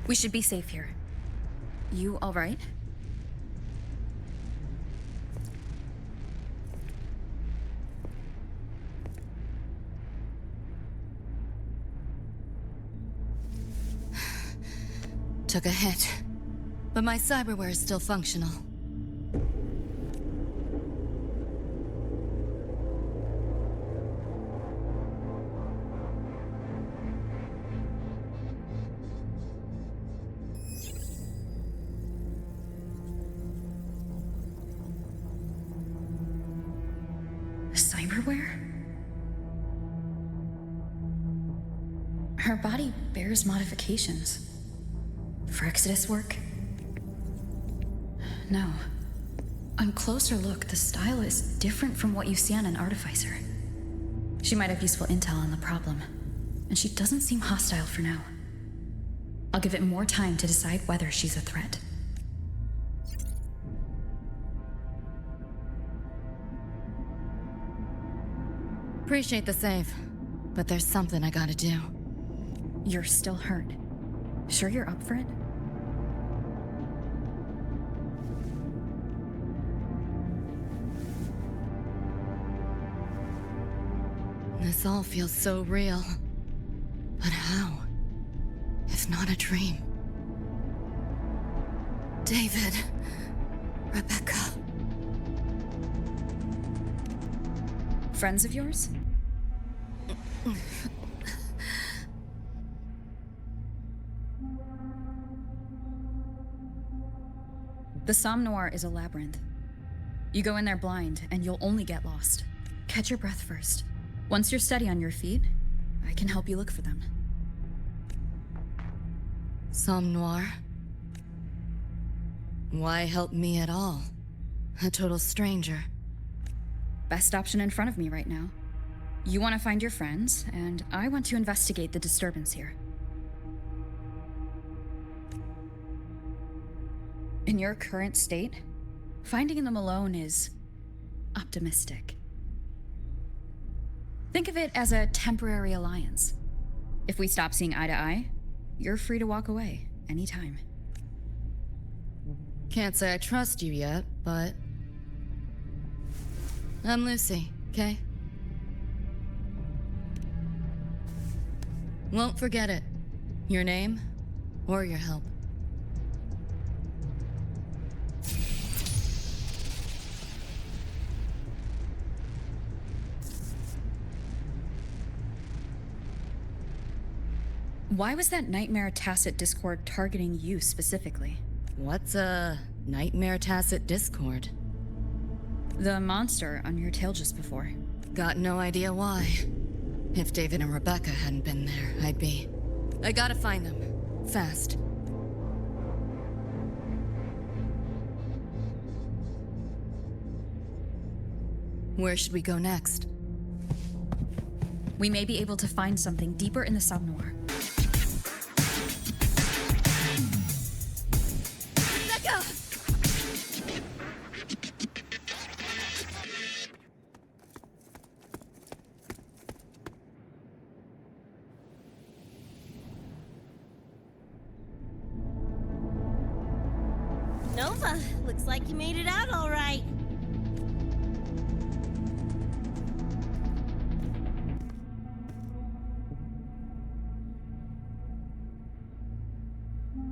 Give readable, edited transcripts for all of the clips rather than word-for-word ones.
We should be safe here. You all right? Took a hit, but my cyberware is still functional. Cyberware? Her body bears modifications. For Exodus work? No. On closer look, the style is different from what you see on an artificer. She might have useful intel on the problem, and she doesn't seem hostile for now. I'll give it more time to decide whether she's a threat. Appreciate the save, but there's something I gotta do. You're still hurt. Sure you're up for it? This all feels so real. But how? If not a dream. David. Rebecca. Friends of yours? The Somme Noir is a labyrinth. You go in there blind, and you'll only get lost. Catch your breath first. Once you're steady on your feet, I can help you look for them. Somme Noir? Why help me at all? A total stranger. Best option in front of me right now. You want to find your friends, and I want to investigate the disturbance here. In your current state, finding them alone is optimistic. Think of it as a temporary alliance. If we stop seeing eye to eye, you're free to walk away anytime. Can't say I trust you yet, but... I'm Lucy, okay? Won't forget it. Your name, or your help. Why was that Nightmare Tacit Discord targeting you specifically? What's a Nightmare Tacit Discord? The monster on your tail just before. Got no idea why. If David and Rebecca hadn't been there, I'd be... I gotta find them. Fast. Where should we go next? We may be able to find something deeper in the Somme Noir. Nova, looks like you made it out all right.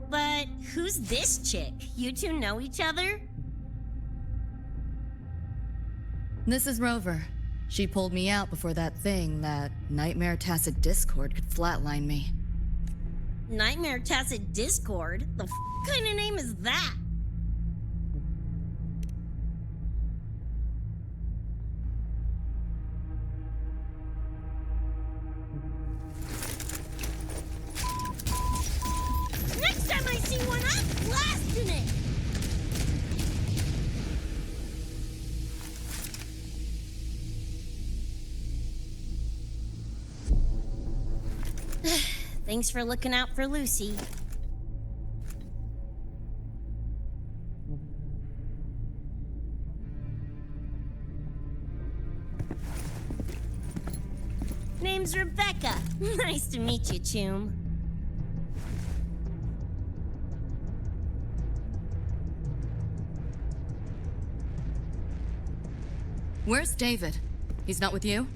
But who's this chick? You two know each other? This is Rover. She pulled me out before that thing, that Nightmare Tacit Discord, could flatline me. Nightmare Tacit Discord? The kind of name is that? Next time I see one, I'm blasting it! Thanks for looking out for Lucy. Name's Rebecca. Nice to meet you, Choom. Where's David? He's not with you?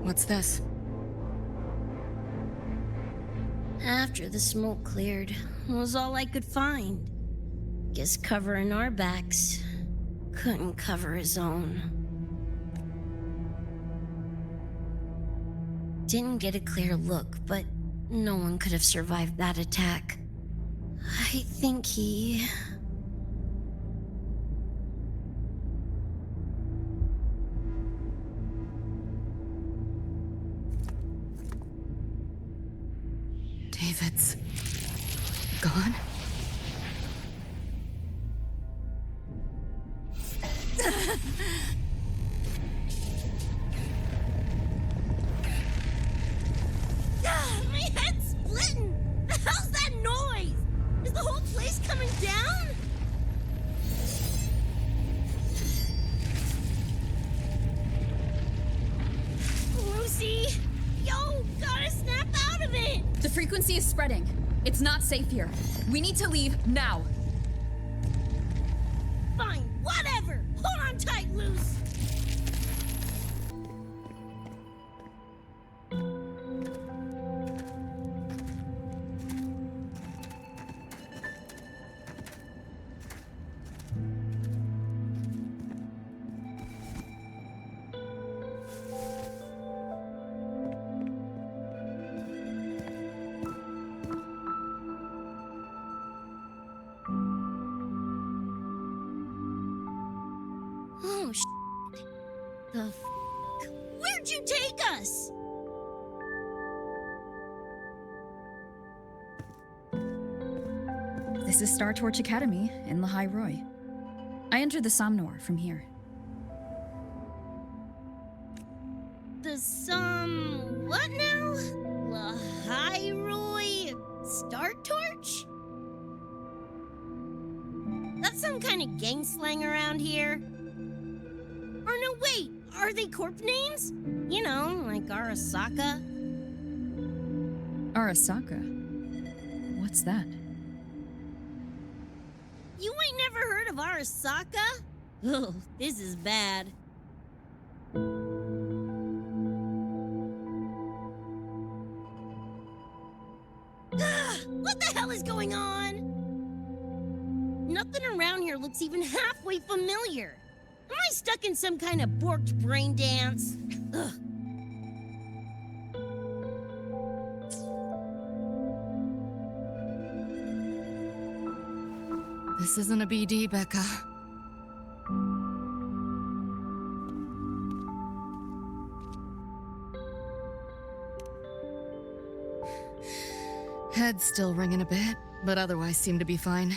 What's this? After the smoke cleared, it was all I could find. Guess covering our backs couldn't cover his own. Didn't get a clear look, but no one could have survived that attack. I think he... David's gone? My head's splitting! The hell's that noise? Is the whole place coming down? Lucy! Yo, gotta snap out of it! The frequency is spreading. It's not safe here. We need to leave now. Fine, whatever! Hold on tight, Luce! Oh, shit. The f***? Where'd you take us? This is Star Torch Academy in Lahai Roy. I entered the Somnor from here. The what now? Lahairoi Star Torch? That's some kind of gang slang around here. Or no, wait, are they corp names? You know, like Arasaka. Arasaka? What's that? You ain't never heard of Arasaka? Oh, this is bad. What the hell is going on? Nothing around here looks even halfway familiar. Am I stuck in some kind of borked brain dance? Ugh. This isn't a BD, Becca. Head's still ringing a bit, but otherwise seem to be fine.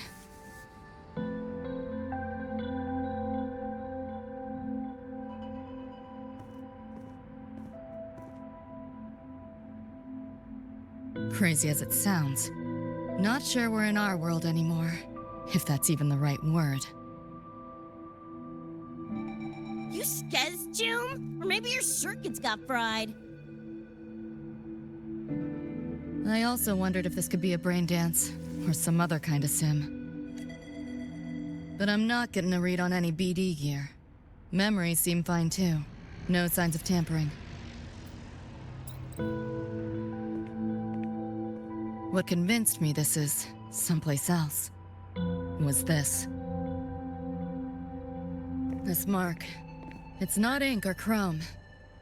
Crazy as it sounds, not sure we're in our world anymore, if that's even the right word. You skez, June? Or maybe your circuits got fried. I also wondered if this could be a brain dance, or some other kind of sim. But I'm not getting a read on any BD gear. Memories seem fine too. No signs of tampering. What convinced me this is someplace else was this. This mark. It's not ink or chrome.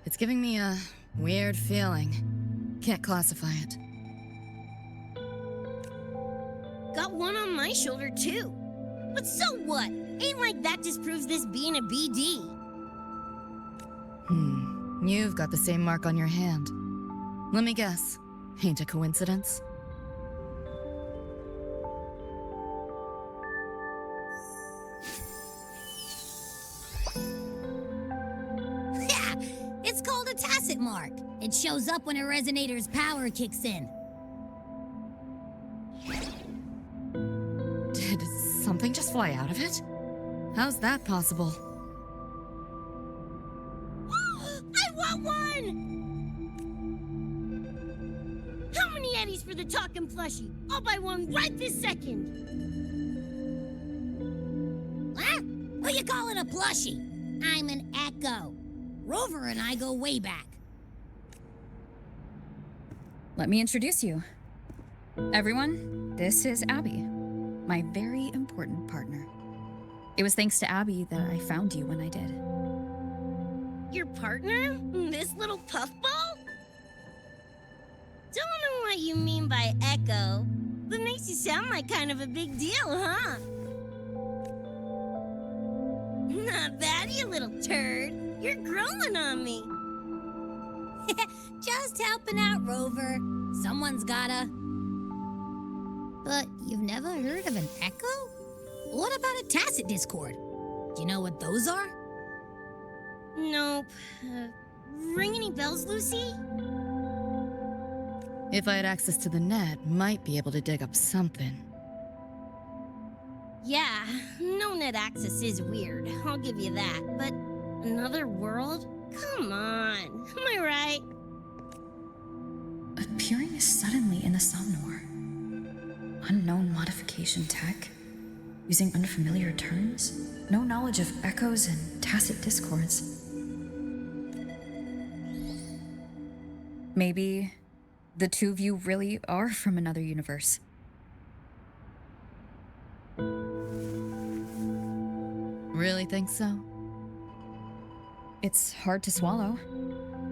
It's giving me a weird feeling. Can't classify it. Got one on my shoulder, too. But so what? Ain't like that disproves this being a BD. You've got the same mark on your hand. Let me guess. Ain't a coincidence? Yeah, it's called a tacit mark. It shows up when a resonator's power kicks in. something just fly out of it? How's that possible? I want one! How many eddies for the talking plushie? I'll buy one right this second! Huh? Who you calling a plushie? I'm an Echo. Rover and I go way back. Let me introduce you. Everyone, this is Abby, my very important partner. It was thanks to Abby that I found you when I did. Your partner? This little puffball? Don't know what you mean by Echo, but makes you sound like kind of a big deal, huh? Not bad, you little turd. You're growing on me. Just helping out, Rover. Someone's gotta. But you've never heard of an Echo? What about a tacit discord? Do you know what those are? Nope. Ring any bells, Lucy? If I had access to the net, might be able to dig up something. Yeah, no net access is weird. I'll give you that. But another world? Come on. Am I right? Appearing suddenly in the Somnor. Unknown modification tech. Using unfamiliar terms. No knowledge of echoes and tacit discords. Maybe the two of you really are from another universe. Really think so? It's hard to swallow,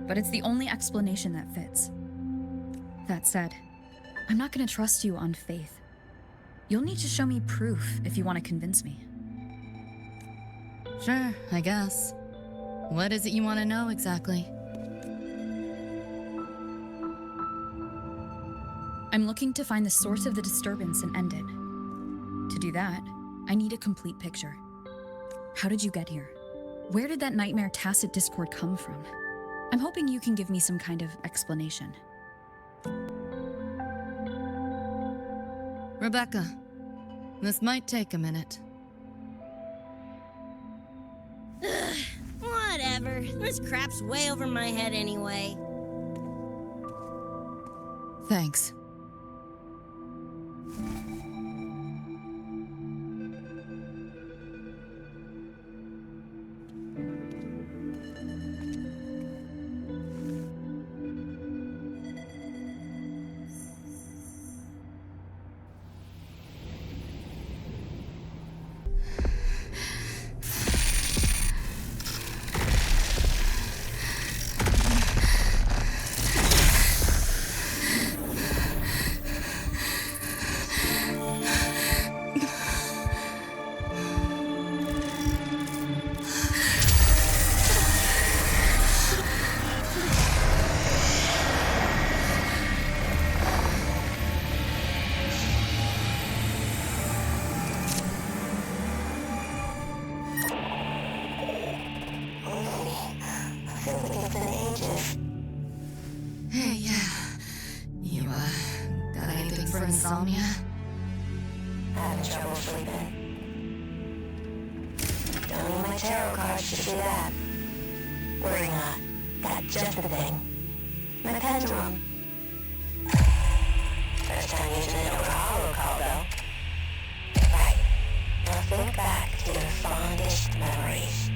but it's the only explanation that fits. That said, I'm not gonna trust you on faith. You'll need to show me proof if you want to convince me. Sure, I guess. What is it you want to know exactly? I'm looking to find the source of the disturbance and end it. To do that, I need a complete picture. How did you get here? Where did that nightmare tacit discord come from? I'm hoping you can give me some kind of explanation. Rebecca, this might take a minute. Whatever. This crap's way over my head anyway. Thanks. Hey, you, got anything for insomnia? Having trouble sleeping? Don't need my tarot cards to see that. Worry not. Got just the thing. My pendulum. First time using it over a hollow call, though. Right. Now think back to your fondest memories.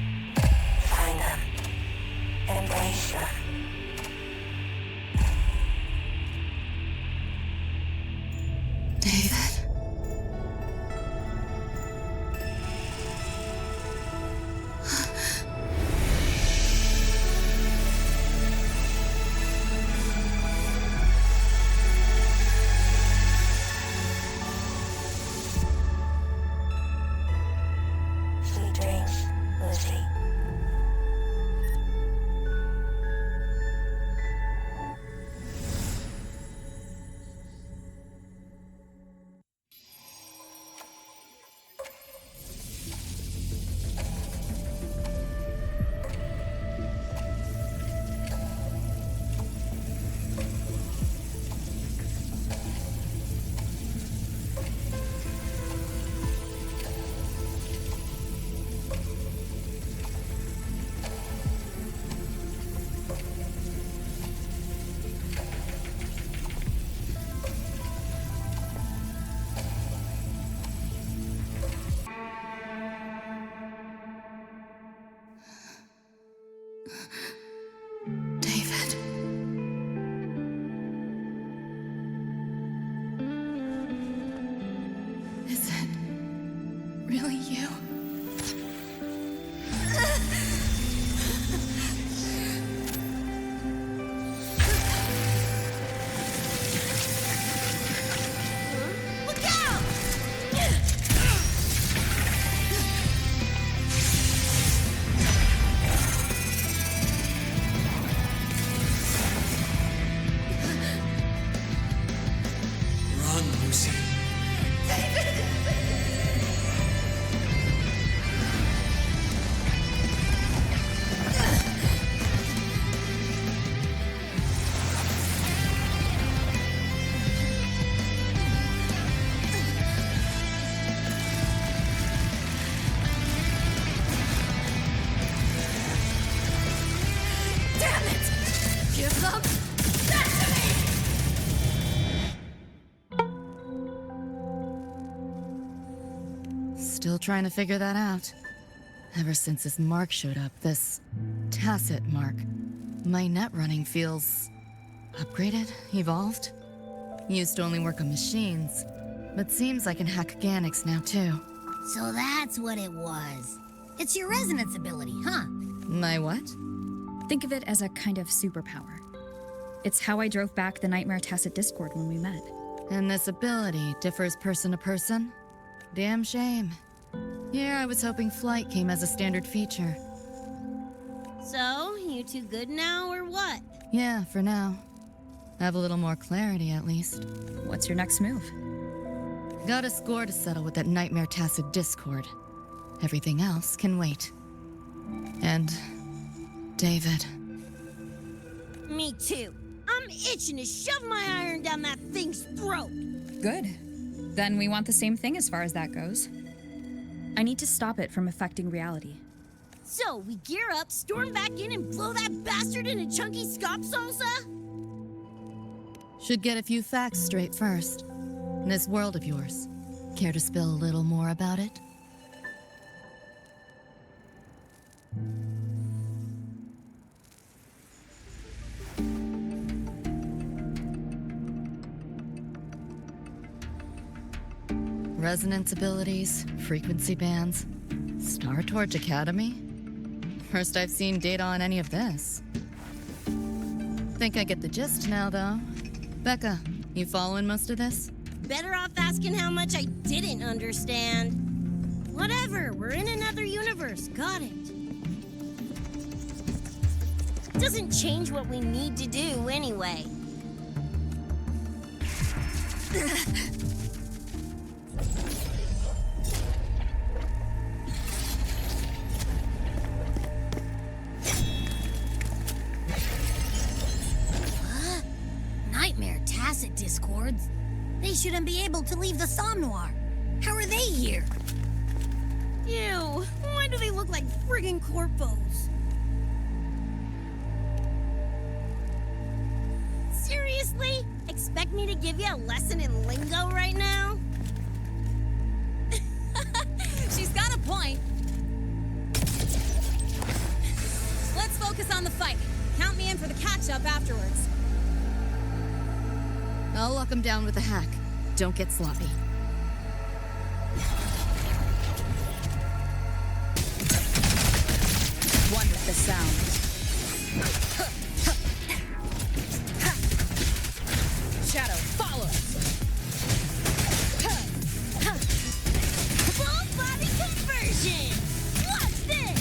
Find them. Embrace them. David? Sweet dreams, Lucy. David. Is it really you? Look out! Run, Lucy. Damn it! Give them that to me! Still trying to figure that out. Ever since this mark showed up, this tacit mark, my net running feels upgraded, evolved. Used to only work on machines, but seems I can hack organics now too. So that's what it was. It's your resonance ability, huh? My what? Think of it as a kind of superpower. It's how I drove back the Nightmare Tacit Discord when we met. And this ability differs person to person? Damn shame. Here I was hoping flight came as a standard feature. So, you two good now, or what? Yeah, for now. Have a little more clarity at least. What's your next move? Got a score to settle with that Nightmare Tacit Discord. Everything else can wait. And David. Me too. I'm itching to shove my iron down that thing's throat. Good. Then we want the same thing as far as that goes. I need to stop it from affecting reality. So, we gear up, storm back in, and blow that bastard into chunky scop salsa? Should get a few facts straight first. This world of yours. Care to spill a little more about it? Resonance abilities, frequency bands, Star Torch Academy? First I've seen data on any of this. Think I get the gist now, though. Becca, you following most of this? Better off asking how much I didn't understand. Whatever, we're in another universe. Got it. Doesn't change what we need to do anyway. Nightmare Tacit Discords? They shouldn't be able to leave the Somnoir. How are they here? Ew, why do they look like friggin' corpos? Seriously? Expect me to give you a lesson in lingo right now? She's got a point. Let's focus on the fight. Count me in for the catch-up afterwards. I'll lock him down with a hack. Don't get sloppy. One with the sound. Shadow, follow! Full body conversion! Watch this!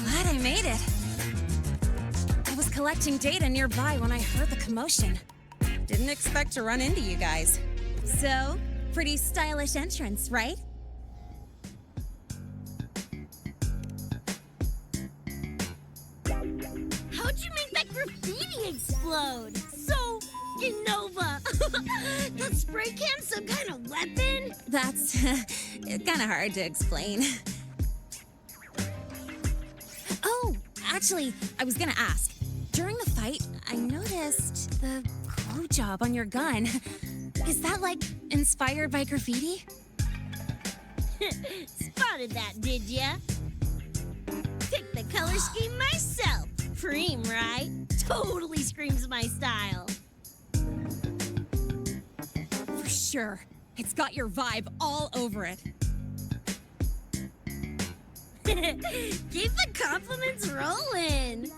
Glad I made it. I was collecting data nearby when I heard the commotion. Didn't expect to run into you guys. So, pretty stylish entrance, right? How'd you make that graffiti explode? So, Nova. The spray can some kind of weapon? That's kind of hard to explain. Oh, actually, I was gonna ask. During the fight, I noticed the glow job on your gun. Is that, like, inspired by graffiti? Spotted that, did ya? Picked the color scheme myself. Preem, right? Totally screams my style. For sure. It's got your vibe all over it. Keep the compliments rolling.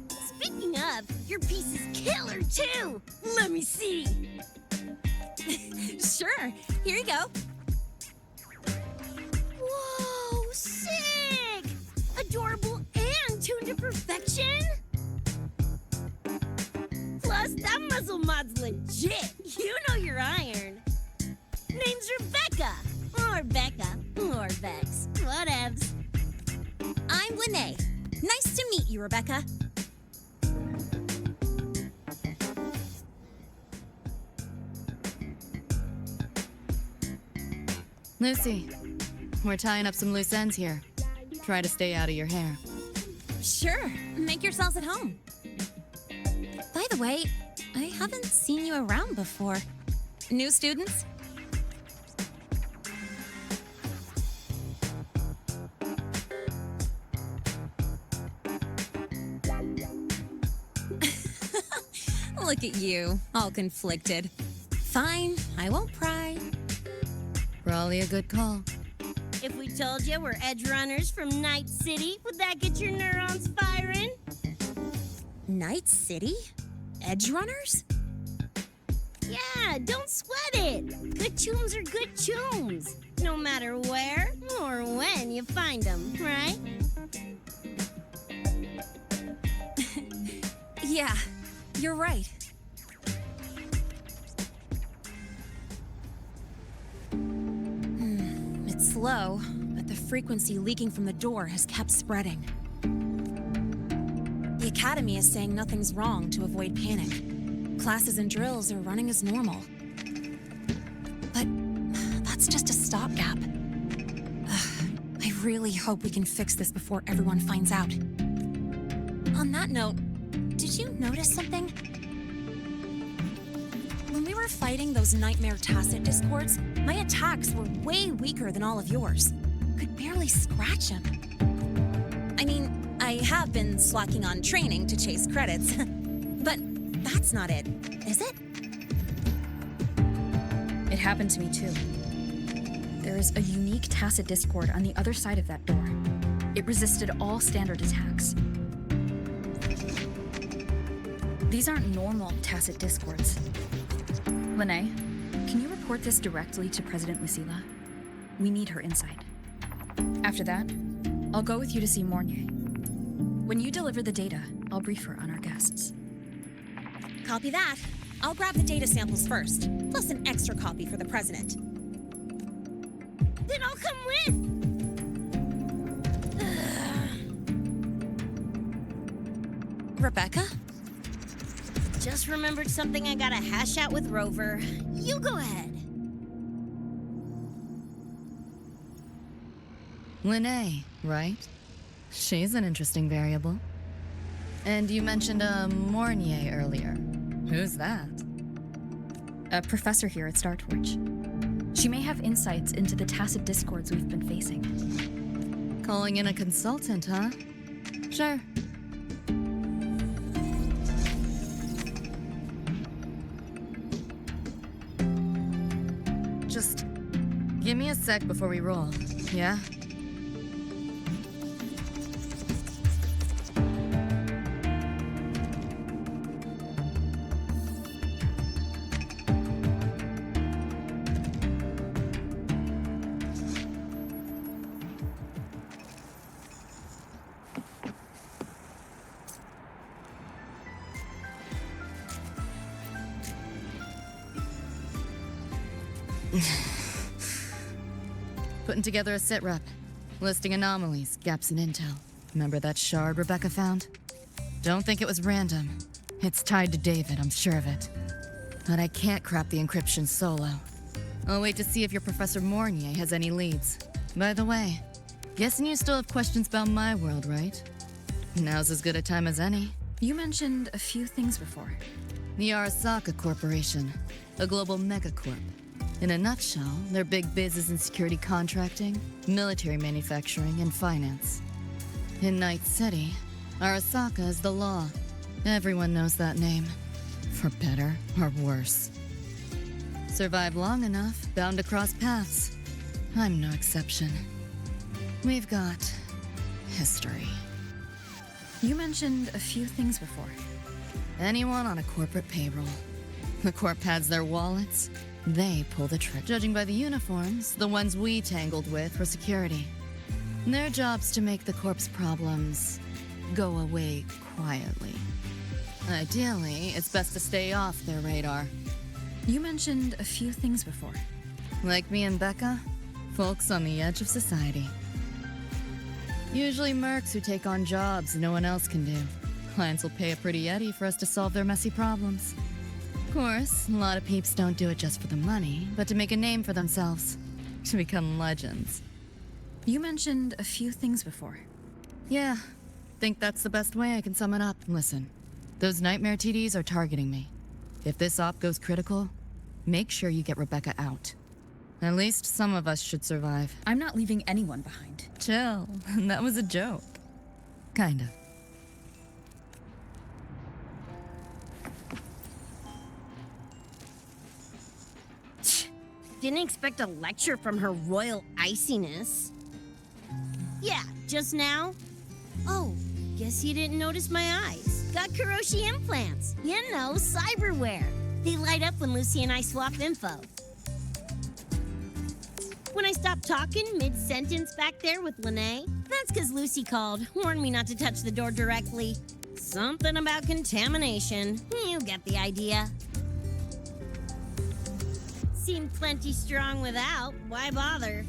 Speaking of, your piece is killer too. Let me see. Sure. Here you go. Whoa, sick! Adorable and tuned to perfection. Plus, that muzzle mod's legit. You know your iron. Name's Rebecca. Or Becca. Or Vex. Whatevs. I'm Lene. Nice to meet you, Rebecca. Lucy, we're tying up some loose ends here. Try to stay out of your hair. Sure. Make yourselves at home. By the way, I haven't seen you around before. New students? Look at you, all conflicted. Fine, I won't pry. Probably a good call. If we told you we're edge runners from Night City, would that get your neurons firing? Night City? Edge runners? Yeah, don't sweat it. Good tunes are good tunes. No matter where or when you find them, right? Yeah, you're right. It's slow, but the frequency leaking from the door has kept spreading. The Academy is saying nothing's wrong to avoid panic. Classes and drills are running as normal. But that's just a stopgap. I really hope we can fix this before everyone finds out. On that note, did you notice something? When we were fighting those nightmare tacit discords, my attacks were way weaker than all of yours. Could barely scratch them. I mean, I have been slacking on training to chase credits. But that's not it, is it? It happened to me too. There is a unique tacit discord on the other side of that door. It resisted all standard attacks. These aren't normal tacit discords. Lene, can you report this directly to President Lucilla? We need her insight. After that, I'll go with you to see Mornier. When you deliver the data, I'll brief her on our guests. Copy that. I'll grab the data samples first, plus an extra copy for the president. Then I'll come with. Rebecca? Just remembered something I gotta hash out with Rover. You go ahead. Lene, right? She's an interesting variable. And you mentioned a Mornier earlier. Who's that? A professor here at StarTorch. She may have insights into the tacit discords we've been facing. Calling in a consultant, huh? Sure. Just give me a sec before we roll, yeah? Putting together a sit rep, listing anomalies, gaps in intel. Remember that shard Rebecca found? Don't think it was random. It's tied to David, I'm sure of it. But I can't crack the encryption solo. I'll wait to see if your Professor Mornier has any leads. By the way, guessing you still have questions about my world, right? Now's as good a time as any. You mentioned a few things before. The Arasaka Corporation, a global megacorp. In a nutshell, their big biz is in security contracting, military manufacturing, and finance. In Night City, Arasaka is the law. Everyone knows that name, for better or worse. Survive long enough, bound to cross paths. I'm no exception. We've got history. You mentioned a few things before. Anyone on a corporate payroll. The corp pads their wallets, they pull the trigger. Judging by the uniforms, the ones we tangled with were security. Their job's to make the corp's problems go away quietly. Ideally, it's best to stay off their radar. You mentioned a few things before. Like me and Becca, folks on the edge of society. Usually mercs who take on jobs no one else can do. Clients will pay a pretty eddy for us to solve their messy problems. Of course, a lot of peeps don't do it just for the money, but to make a name for themselves. To become legends. You mentioned a few things before. Yeah, think that's the best way I can sum it up. Listen, those nightmare TDs are targeting me. If this op goes critical, make sure you get Rebecca out. At least some of us should survive. I'm not leaving anyone behind. Chill, that was a joke. Kinda. Didn't expect a lecture from her royal iciness. Yeah, just now? Oh, guess you didn't notice my eyes. Got Kuroshi implants. You know, cyberware. They light up when Lucy and I swap info. When I stopped talking mid-sentence back there with Lene, that's because Lucy called, warned me not to touch the door directly. Something about contamination. You get the idea. Seemed plenty strong without. Why bother?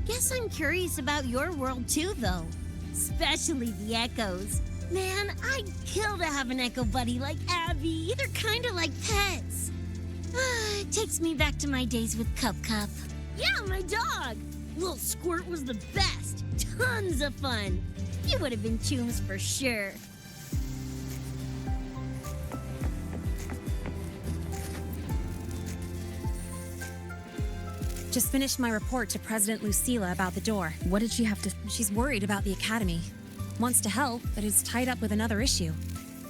Guess I'm curious about your world too, though. Especially the echoes. Man, I'd kill to have an echo buddy like Abby. They're kinda like pets. It takes me back to my days with Cup Cup. Yeah, my dog! Little Squirt was the best. Tons of fun. You would have been chooms for sure. Just finished my report to President Lucilla about the door. What did she have to... She's worried about the Academy. Wants to help, but is tied up with another issue.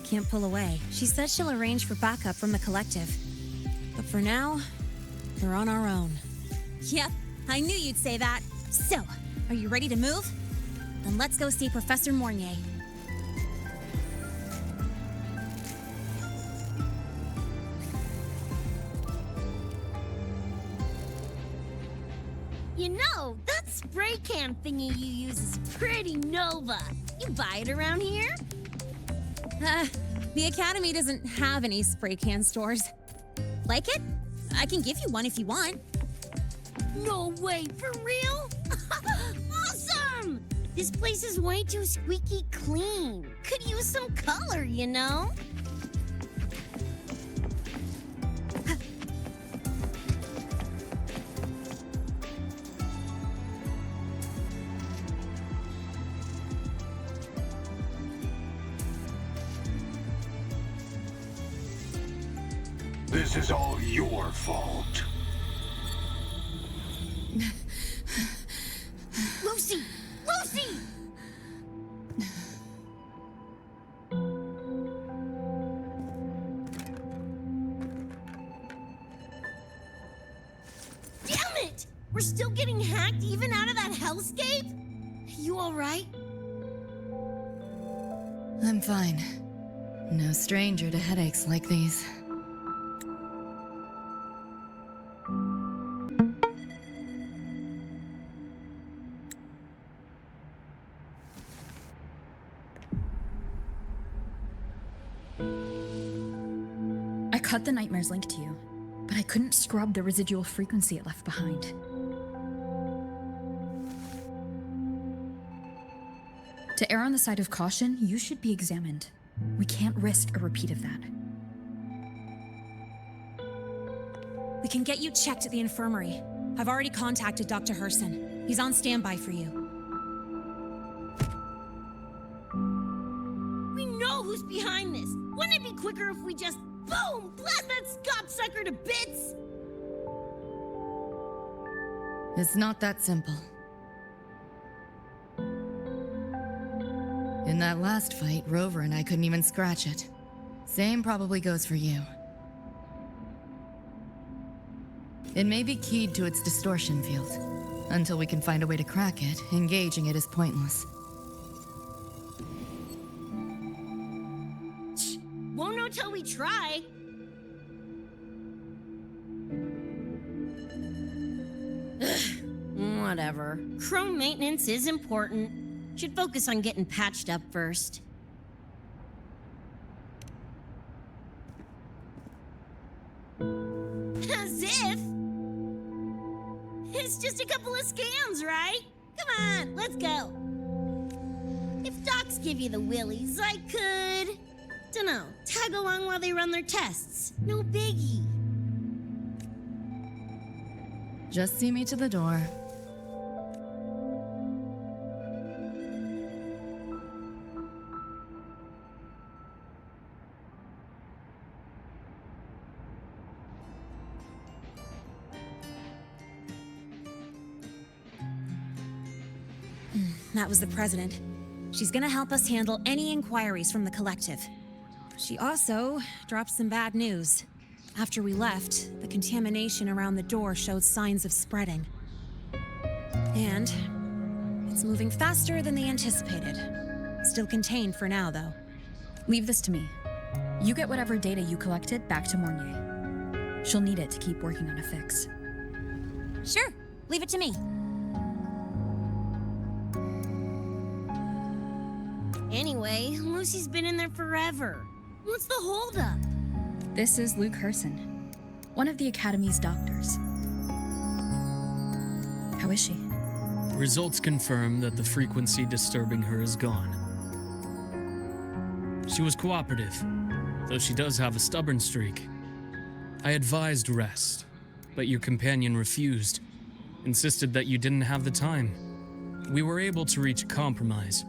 Can't pull away. She says she'll arrange for backup from the collective. But for now, we're on our own. Yep, I knew you'd say that. So, are you ready to move? Then let's go see Professor Mornier. You know, that spray can thingy you use is pretty Nova. You buy it around here? The Academy doesn't have any spray can stores. Like it? I can give you one if you want. No way, for real? Awesome! This place is way too squeaky clean. Could use some color, you know? This is all your fault. Lucy! Lucy! Damn it! We're still getting hacked even out of that hellscape? You alright? I'm fine. No stranger to headaches like these. I cut the nightmare's link to you, but I couldn't scrub the residual frequency it left behind. To err on the side of caution, you should be examined. We can't risk a repeat of that. We can get you checked at the infirmary. I've already contacted Dr. Herson. He's on standby for you. We who's behind this. Wouldn't it be quicker if we just, boom, blast that gobsucker to bits? It's not that simple. In that last fight, Rover and I couldn't even scratch it. Same probably goes for you. It may be keyed to its distortion field. Until we can find a way to crack it, engaging it is pointless. Won't know till we try. Whatever. Chrome maintenance is important. Should focus on getting patched up first. As if! It's just a couple of scans, right? Come on, let's go. If docs give you the willies, I could... dunno, tag along while they run their tests. No biggie. Just see me to the door. That was the president. She's gonna help us handle any inquiries from the collective. She also dropped some bad news. After we left, the contamination around the door showed signs of spreading. And it's moving faster than they anticipated. Still contained for now, though. Leave this to me. You get whatever data you collected back to Mornier. She'll need it to keep working on a fix. Sure, leave it to me. Anyway, Lucy's been in there forever. What's the holdup? This is Luke Herson, one of the Academy's doctors. How is she? Results confirm that the frequency disturbing her is gone. She was cooperative, though she does have a stubborn streak. I advised rest, but your companion refused, insisted that you didn't have the time. We were able to reach a compromise.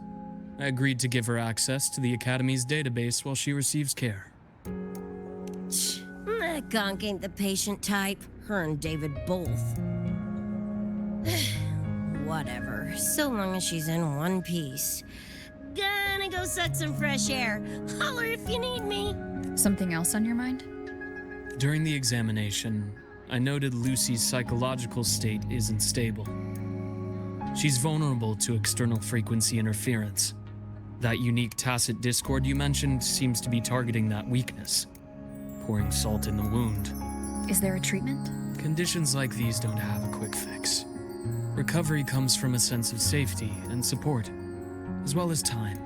I agreed to give her access to the Academy's database while she receives care. That gonk ain't the patient type. Her and David both. Whatever, so long as she's in one piece. Gonna go suck some fresh air. Holler if you need me. Something else on your mind? During the examination, I noted Lucy's psychological state isn't stable. She's vulnerable to external frequency interference. That unique tacit discord you mentioned seems to be targeting that weakness, pouring salt in the wound. Is there a treatment? Conditions like these don't have a quick fix. Recovery comes from a sense of safety and support, as well as time.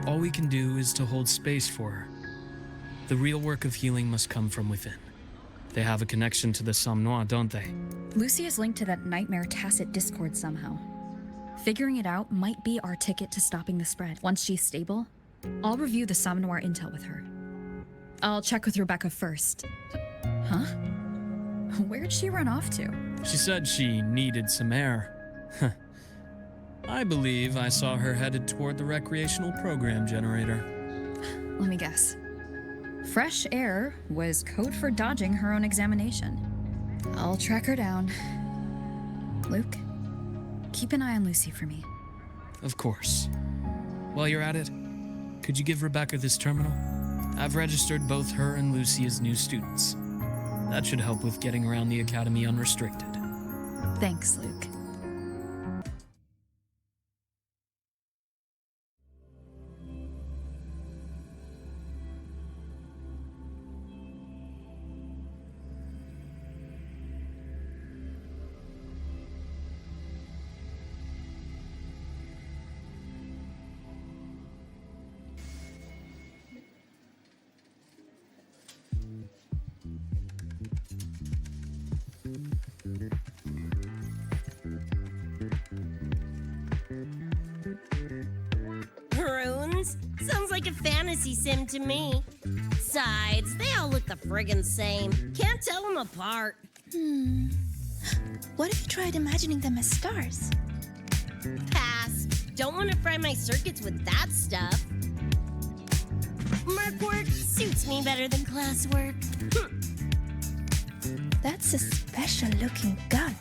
All we can do is to hold space for her. The real work of healing must come from within. They have a connection to the Somme Noire, don't they? Lucy is linked to that nightmare tacit discord somehow. Figuring it out might be our ticket to stopping the spread. Once she's stable, I'll review the Somme Noire intel with her. I'll check with Rebecca first. Huh? Where'd she run off to? She said she needed some air. I believe I saw her headed toward the recreational program generator. Let me guess. Fresh air was code for dodging her own examination. I'll track her down. Luke, keep an eye on Lucy for me. Of course. While you're at it, could you give Rebecca this terminal? I've registered both her and Lucy as new students. That should help with getting around the Academy unrestricted. Thanks, Luke. Runes? Sounds like a fantasy sim to me. Besides, they all look the friggin' same. Can't tell them apart. What if you tried imagining them as stars? Pass. Don't want to fry my circuits with that stuff. Merc work suits me better than classwork. That's a special looking gun.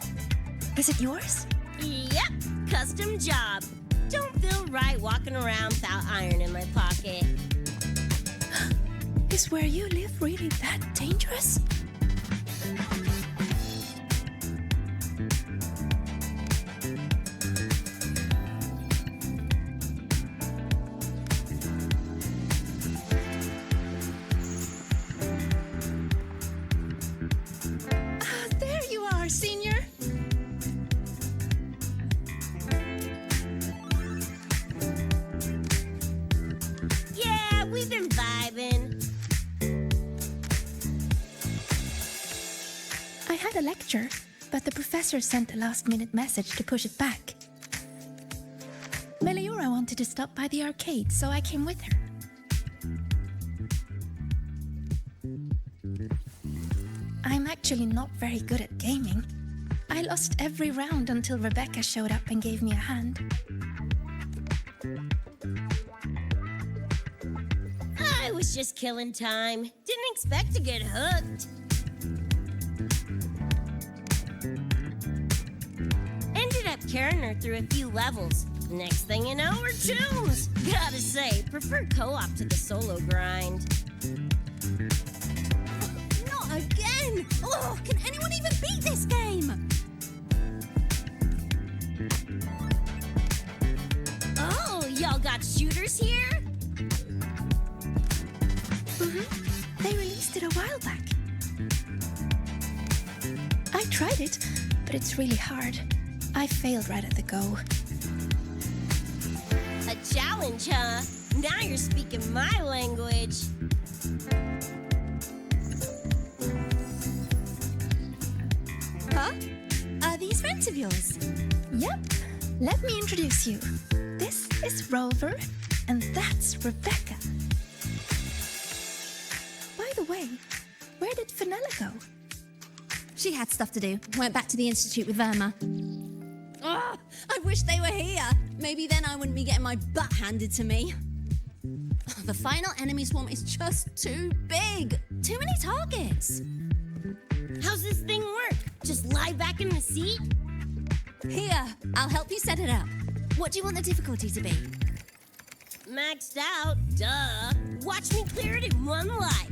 Is it yours? Yep, custom job. Don't feel right walking around without iron in my pocket. Is where you live really that dangerous? There you are, Senior. Yeah, we've been vibing. I had a lecture, but the professor sent a last-minute message to push it back. Meliora wanted to stop by the arcade, so I came with her. I'm actually not very good at gaming. I lost every round until Rebecca showed up and gave me a hand. I was just killing time. Didn't expect to get hooked. Ended up carrying her through a few levels. Next thing you know, we're chums. Gotta say, prefer co-op to the solo grind. Not again! Oh, can anyone even beat this game? Oh, y'all got shooters here? They released it a while back. I tried it, but it's really hard. I failed right at the go. A challenge, huh? Now you're speaking my language. Huh? Are these friends of yours? Yep. Let me introduce you. This is Rover, and that's Rebecca. By the way, where did Fenella go? She had stuff to do. Went back to the Institute with Verma. Oh, I wish they were here. Maybe then I wouldn't be getting my butt handed to me. Oh, the final enemy swarm is just too big. Too many targets. How's this thing work? Just lie back in the seat? Here, I'll help you set it up. What do you want the difficulty to be? Maxed out, duh. Watch me clear it in one life.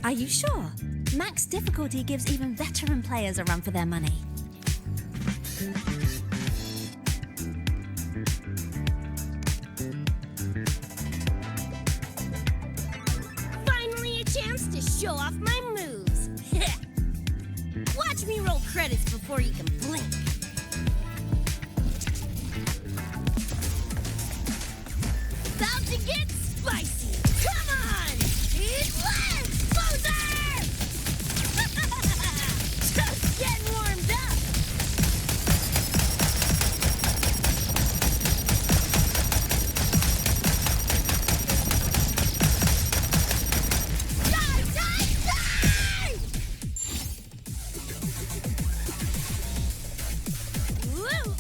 Are you sure? Max difficulty gives even veteran players a run for their money. Finally a chance to show off my moves. Watch me roll credits before you can blink. About to get spicy. Come on! Eat legs, loser! Just getting warmed up. Die, die, die! Woo!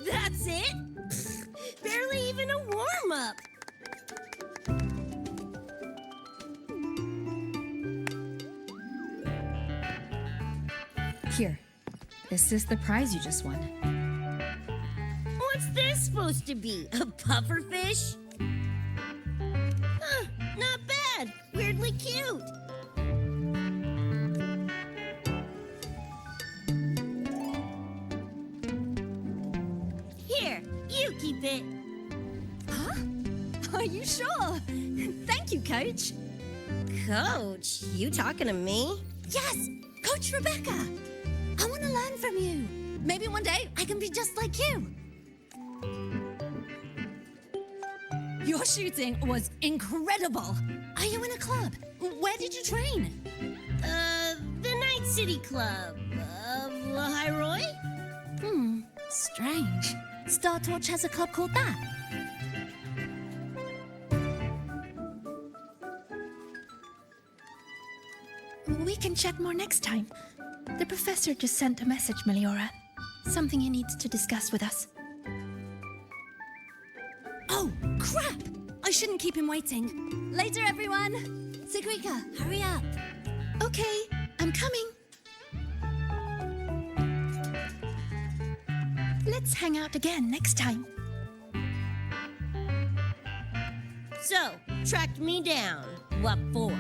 That's it? Barely even a warm-up. Here. This is the prize you just won. What's this supposed to be? A pufferfish? Huh, not bad. Weirdly cute. Here, you keep it. Huh? Are you sure? Thank you, Coach. Coach, you talking to me? Yes, Coach Rebecca. I want to learn from you. Maybe one day I can be just like you. Your shooting was incredible. Are you in a club? Where did you train? The Night City Club of Lahiroy? Strange. Star Torch has a club called that. We can chat more next time. The professor just sent a message, Meliora. Something he needs to discuss with us. Oh, crap! I shouldn't keep him waiting. Later, everyone! Sigrika, hurry up. Okay, I'm coming. Let's hang out again next time. So, tracked me down. What for?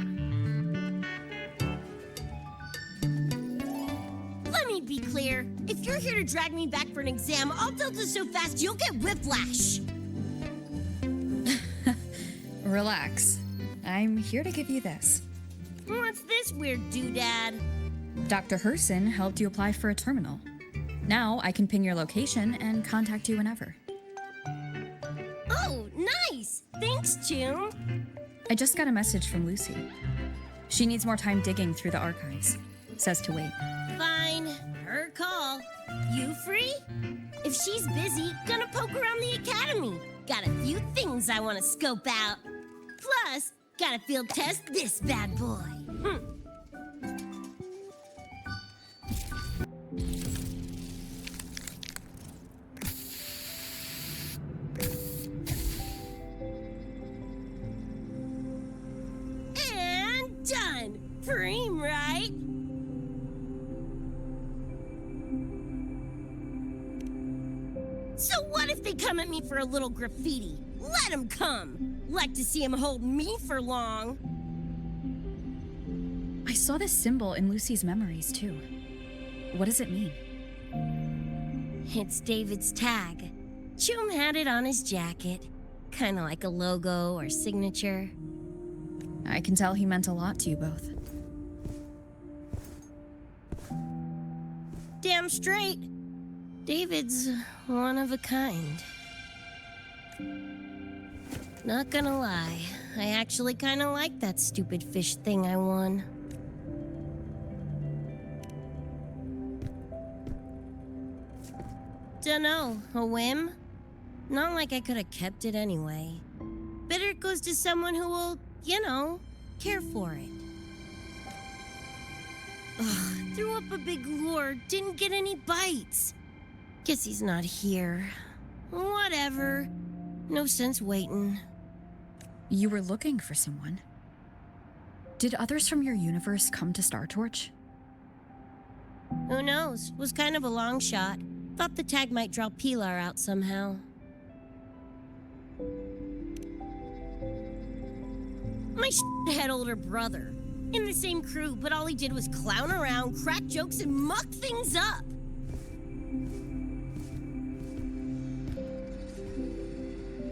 Let me be clear. If you're here to drag me back for an exam, I'll delta so fast you'll get whiplash. Relax. I'm here to give you this. What's this weird doodad? Dr. Herson helped you apply for a terminal. Now I can ping your location and contact you whenever. Oh, nice! Thanks, June. I just got a message from Lucy. She needs more time digging through the archives. Says to wait. Fine. Her call. You free? If she's busy, gonna poke around the academy. Got a few things I want to scope out. Plus, gotta field test this bad boy. And done. Preem, right? So what if they come at me for a little graffiti? Let them come. Like to see him hold me for long. I saw this symbol in Lucy's memories, too. What does it mean? It's David's tag. Chum had it on his jacket. Kind of like a logo or signature. I can tell he meant a lot to you both. Damn straight. David's one of a kind. Not gonna lie, I actually kind of like that stupid fish thing I won. Dunno, a whim? Not like I could have kept it anyway. Better it goes to someone who will, care for it. Ugh, threw up a big lure, didn't get any bites. Guess he's not here. Whatever. No sense waiting. You were looking for someone. Did others from your universe come to Star Torch? Who knows? Was kind of a long shot. Thought the tag might draw Pilar out somehow. My head older brother. In the same crew, but all he did was clown around, crack jokes, and muck things up.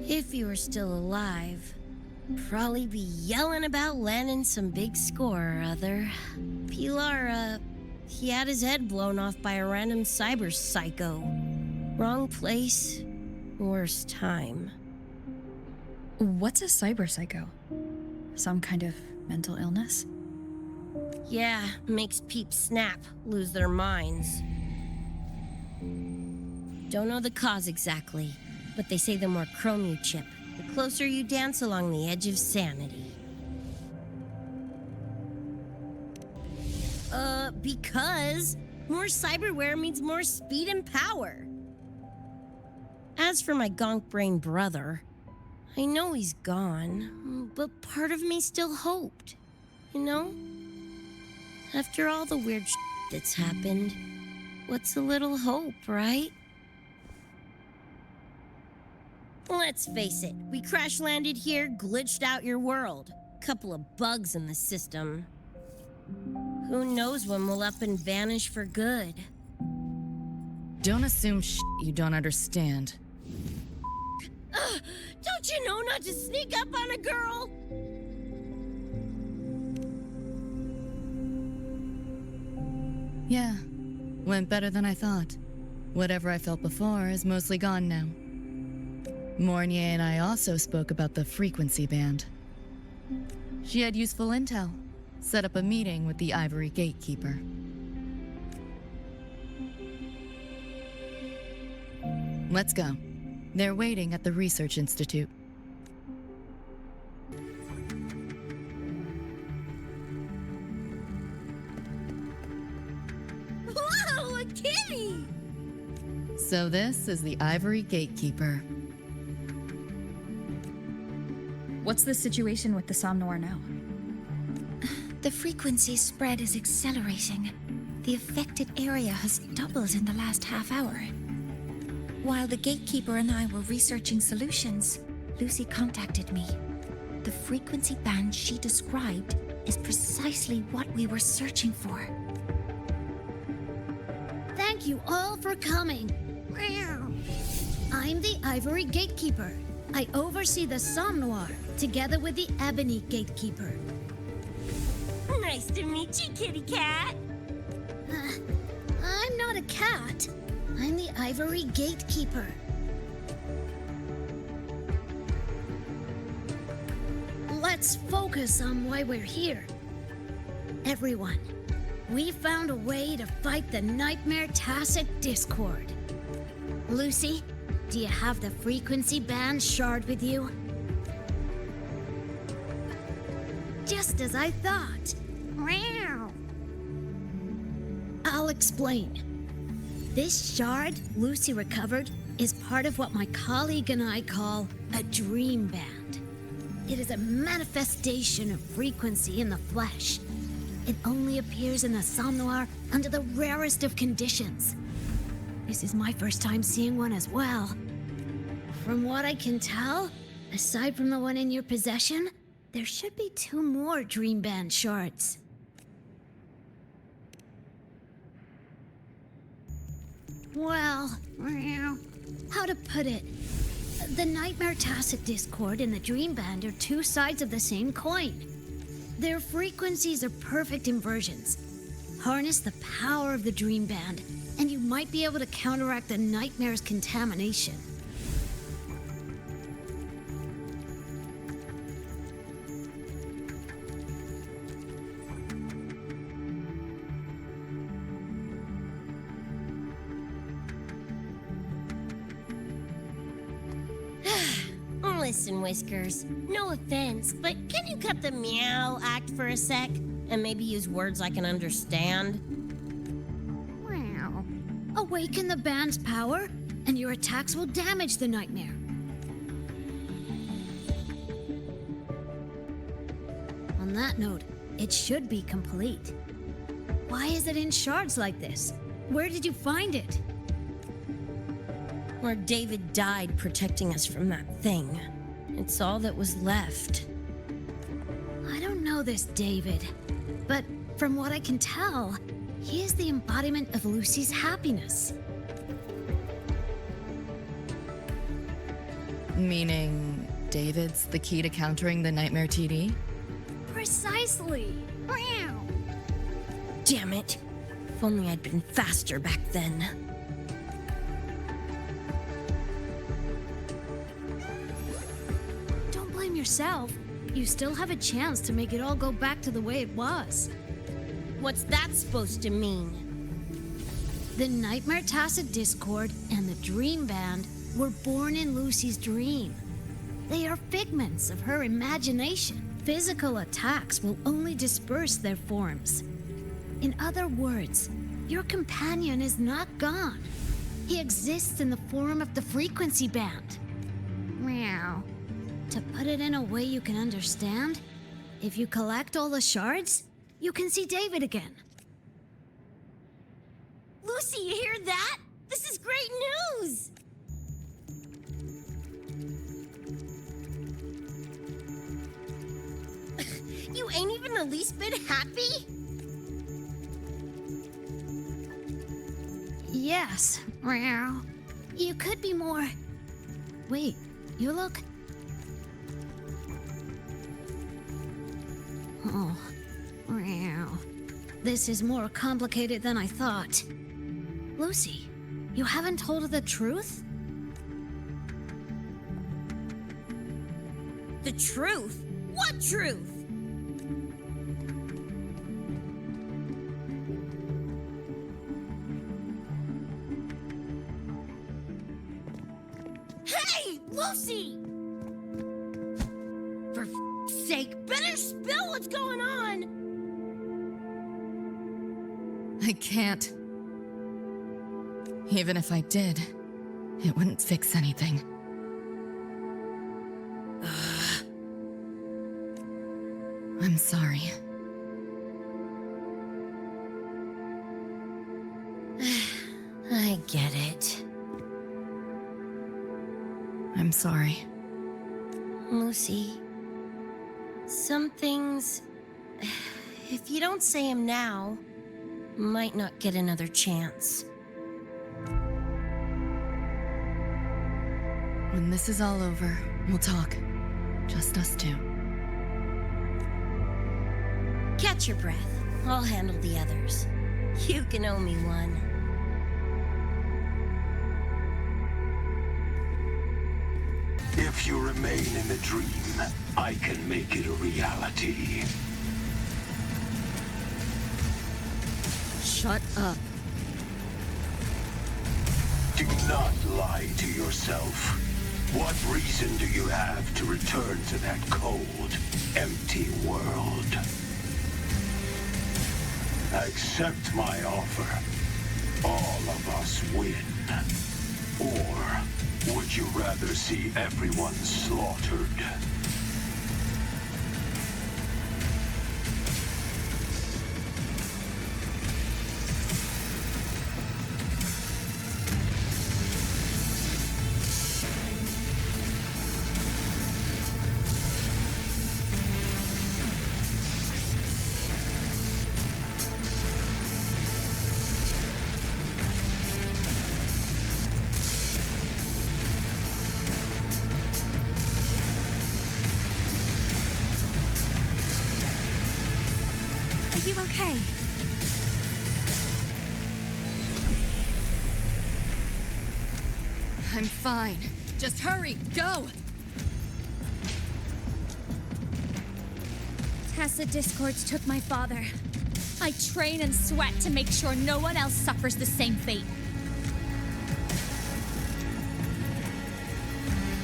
If he were still alive, probably be yelling about landing some big score or other. Pilar, he had his head blown off by a random cyber psycho. Wrong place, worst time. What's a cyber psycho? Some kind of mental illness? Yeah, makes peeps snap, lose their minds. Don't know the cause exactly, but they say the more chrome you chip, the closer you dance along the edge of sanity. Because more cyberware means more speed and power. As for my gonk brain brother, I know he's gone, but part of me still hoped, After all the weird that's happened, what's a little hope, right? Let's face it, we crash landed here, glitched out your world. Couple of bugs in the system. Who knows when we'll up and vanish for good? Don't assume you don't understand. Don't you know not to sneak up on a girl? Yeah, went better than I thought. Whatever I felt before is mostly gone now. Mornier and I also spoke about the frequency band. She had useful intel. Set up a meeting with the Ivory Gatekeeper. Let's go. They're waiting at the Research Institute. Whoa, a kitty! So this is the Ivory Gatekeeper. What's the situation with the Somnoir now? The frequency spread is accelerating. The affected area has doubled in the last half hour. While the gatekeeper and I were researching solutions, Lucy contacted me. The frequency band she described is precisely what we were searching for. Thank you all for coming. I'm the Ivory Gatekeeper. I oversee the Somnoir, together with the Ebony Gatekeeper. Nice to meet you, kitty cat. I'm not a cat. I'm the Ivory Gatekeeper. Let's focus on why we're here. Everyone, we found a way to fight the Nightmare Tacit Discord. Lucy, do you have the frequency band shard with you? Just as I thought. Meow. I'll explain. This shard Lucy recovered is part of what my colleague and I call a dream band. It is a manifestation of frequency in the flesh. It only appears in the Somnoir under the rarest of conditions. This is my first time seeing one as well. From what I can tell, aside from the one in your possession, there should be 2 more dream band shards. Well, how to put it? The Nightmare Tacit Discord and the Dream Band are 2 sides of the same coin. Their frequencies are perfect inversions. Harness the power of the Dream Band, and you might be able to counteract the Nightmare's contamination. Listen, Whiskers, no offense, but can you cut the meow act for a sec? And maybe use words I can understand? Wow. Awaken the band's power, and your attacks will damage the Nightmare. On that note, it should be complete. Why is it in shards like this? Where did you find it? Where David died protecting us from that thing. It's all that was left. I don't know this David, but from what I can tell, he is the embodiment of Lucy's happiness. Meaning, David's the key to countering the Nightmare TD? Precisely. Damn it. If only I'd been faster back then. Don't blame yourself. You still have a chance to make it all go back to the way it was. What's that supposed to mean? The Nightmare Tacit Discord and the Dream Band were born in Lucy's dream. They are figments of her imagination. Physical attacks will only disperse their forms. In other words, your companion is not gone. He exists in the form of the frequency band. Meow. To put it in a way you can understand, if you collect all the shards, you can see David again. Lucy, you hear that? This is great news! You ain't even the least bit happy? Yes. Meow. You could be more... Wait, you look... Oh. Meow. This is more complicated than I thought. Lucy, you haven't told her the truth? The truth? What truth? Lucy! For sake, better spill what's going on! I can't. Even if I did, it wouldn't fix anything. I'm sorry. I get it. I'm sorry. Lucy, some things, if you don't say them now, might not get another chance. When this is all over, we'll talk. Just us two. Catch your breath. I'll handle the others. You can owe me one. If you remain in the dream, I can make it a reality. Shut up. Do not lie to yourself. What reason do you have to return to that cold, empty world? Accept my offer. All of us win. Or would you rather see everyone slaughtered? Are you okay? I'm fine. Just hurry, go! Tacit discords took my father. I train and sweat to make sure no one else suffers the same fate.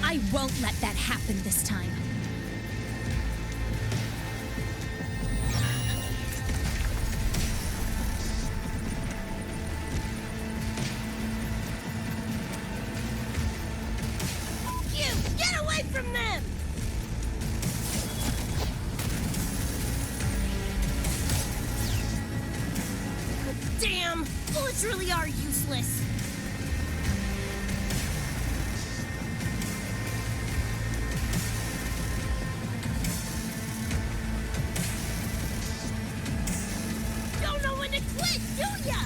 I won't let that happen this time. You! Get away from them! Damn! Bullets really are useless. Don't know when to quit, do ya?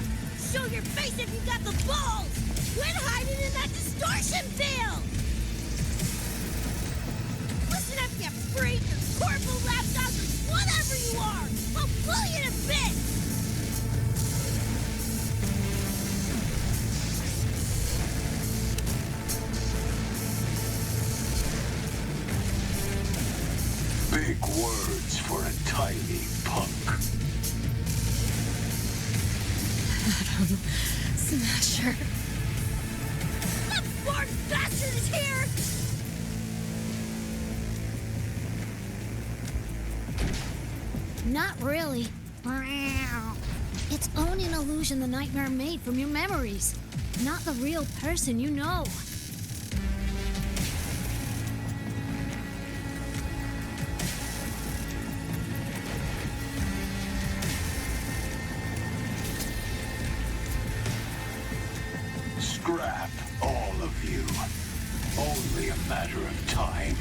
Show your face if you got the balls! Quit hiding in that distortion field! Listen up, you freak! Corporal, lapdog, whatever you are! I'll blow you to bits! Big words for a tiny punk. Smasher. That barn bastard is here! Not really. It's only an illusion the nightmare made from your memories, not the real person you know. Scrap, all of you. Only a matter of time.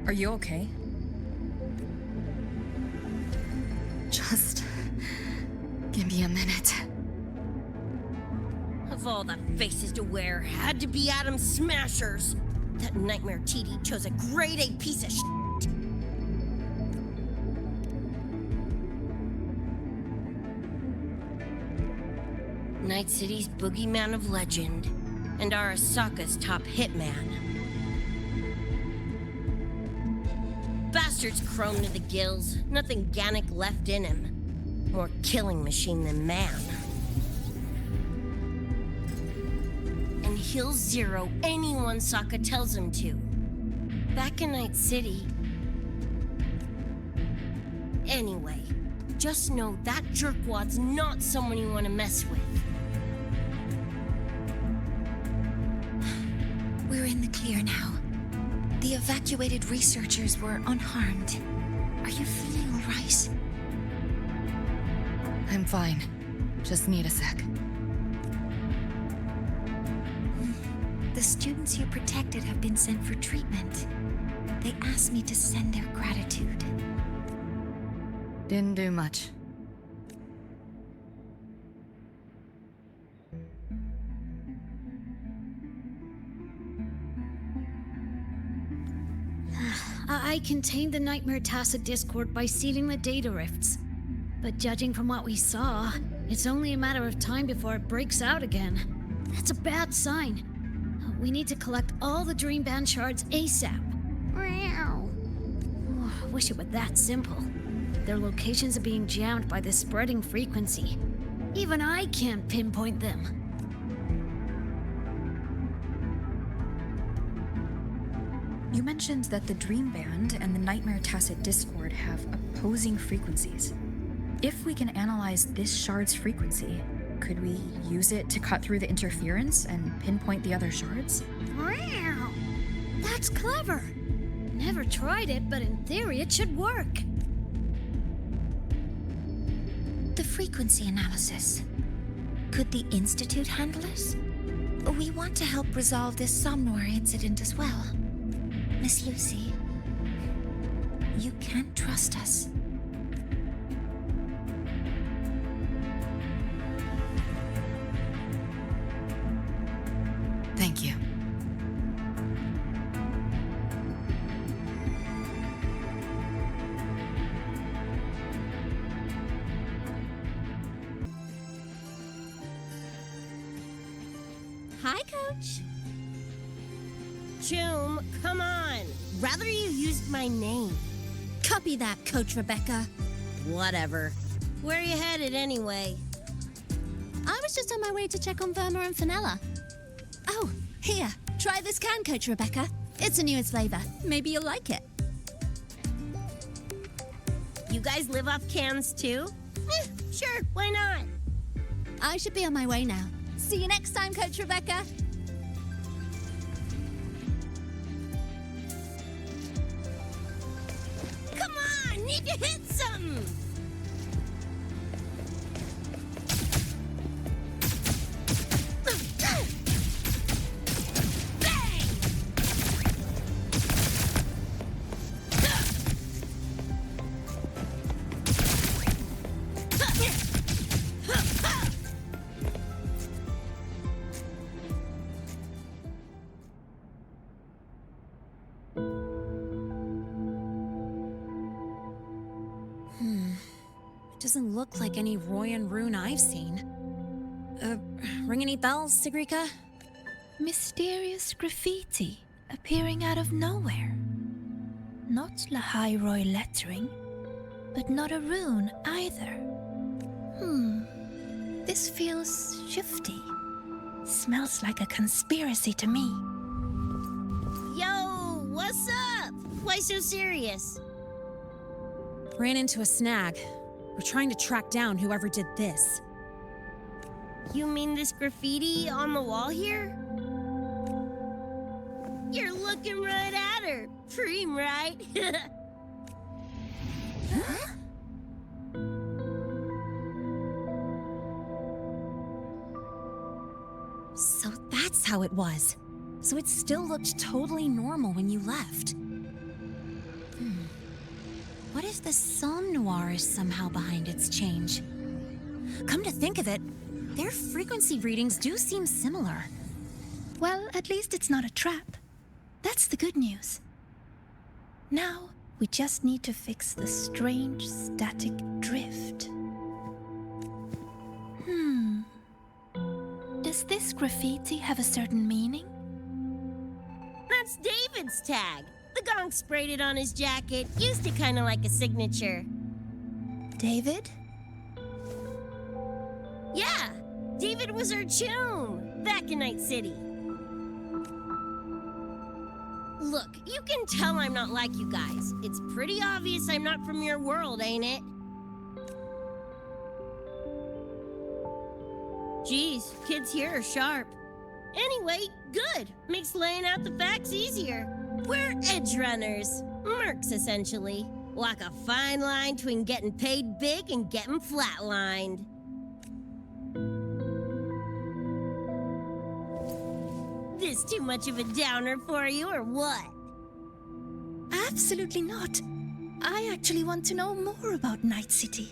Are you okay? Just give me a minute. Of all the faces to wear, had to be Adam Smashers. That nightmare TD chose a grade A piece of shit. Night City's boogeyman of legend, and Arasaka's top hitman. Bastard's chrome to the gills, nothing Gannic left in him. More killing machine than man. And he'll zero anyone Sokka tells him to. Back in Night City... Anyway, just know that jerkwad's not someone you want to mess with. We're in the clear now. The evacuated researchers were unharmed. Are you feeling all right? I'm fine. Just need a sec. The students you protected have been sent for treatment. They asked me to send their gratitude. Didn't do much. I contained the Nightmare Tacit Discord by sealing the data rifts. But judging from what we saw, it's only a matter of time before it breaks out again. That's a bad sign. We need to collect all the Dream Band shards ASAP. Wish it were that simple. Their locations are being jammed by the spreading frequency. Even I can't pinpoint them. You mentioned that the Dream Band and the Nightmare Tacit Discord have opposing frequencies. If we can analyze this shard's frequency, could we use it to cut through the interference and pinpoint the other shards? That's clever. Never tried it, but in theory it should work. The frequency analysis. Could the Institute handle it? We want to help resolve this Somnor incident as well. Miss Lucy, you can trust us. Thank you. Hi, Coach. Choom, come on. Rather you used my name. Copy that, Coach Rebecca. Whatever. Where are you headed anyway? I was just on my way to check on Verma and Fenella. Oh, here. Try this can, Coach Rebecca. It's the newest flavor. Maybe you'll like it. You guys live off cans too? Sure, why not? I should be on my way now. See you next time, Coach Rebecca. Come on, need to hit something. Doesn't look like any Royan rune I've seen. Ring any bells, Sigrika? Mysterious graffiti appearing out of nowhere. Not Lahairoi lettering, but not a rune either. This feels shifty. Smells like a conspiracy to me. Yo, what's up? Why so serious? Ran into a snag. We're trying to track down whoever did this. You mean this graffiti on the wall here? You're looking right at her. Preem, right? So that's how it was. So it still looked totally normal when you left. What if the Somme Noir is somehow behind its change? Come to think of it, their frequency readings do seem similar. Well, at least it's not a trap. That's the good news. Now, we just need to fix the strange static drift. Does this graffiti have a certain meaning? That's David's tag. The gong sprayed it on his jacket, used it kind of like a signature. David? Yeah, David was our chum back in Night City. Look, you can tell I'm not like you guys. It's pretty obvious I'm not from your world, ain't it? Geez, kids here are sharp. Anyway, good. Makes laying out the facts easier. We're edge runners. Mercs, essentially. Walk a fine line between getting paid big and getting flatlined. This too much of a downer for you, or what? Absolutely not. I actually want to know more about Night City.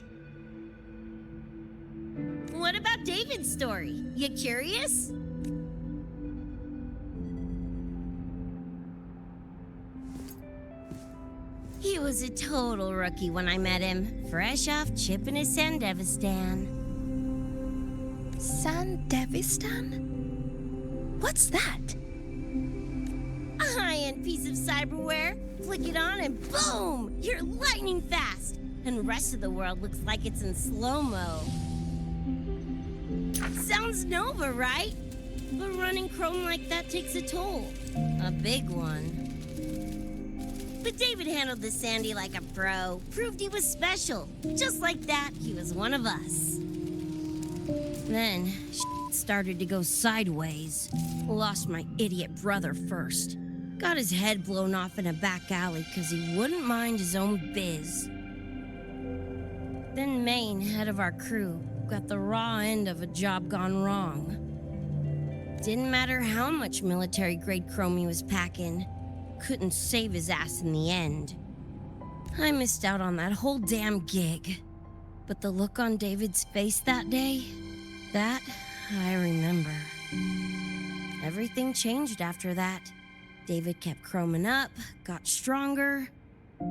What about David's story? You curious? He was a total rookie when I met him, fresh off chipping his Sandevistan. Sandevistan? What's that? A high-end piece of cyberware. Flick it on and boom! You're lightning fast! And the rest of the world looks like it's in slow-mo. Sounds Nova, right? But running chrome like that takes a toll. A big one. But David handled the Sandy like a pro. Proved he was special. Just like that, he was one of us. Then, shit started to go sideways. Lost my idiot brother first. Got his head blown off in a back alley because he wouldn't mind his own biz. Then Maine, head of our crew, got the raw end of a job gone wrong. Didn't matter how much military-grade chrome he was packing. Couldn't save his ass in the end. I missed out on that whole damn gig. But the look on David's face that day, that I remember. Everything changed after that. David kept chroming up, got stronger,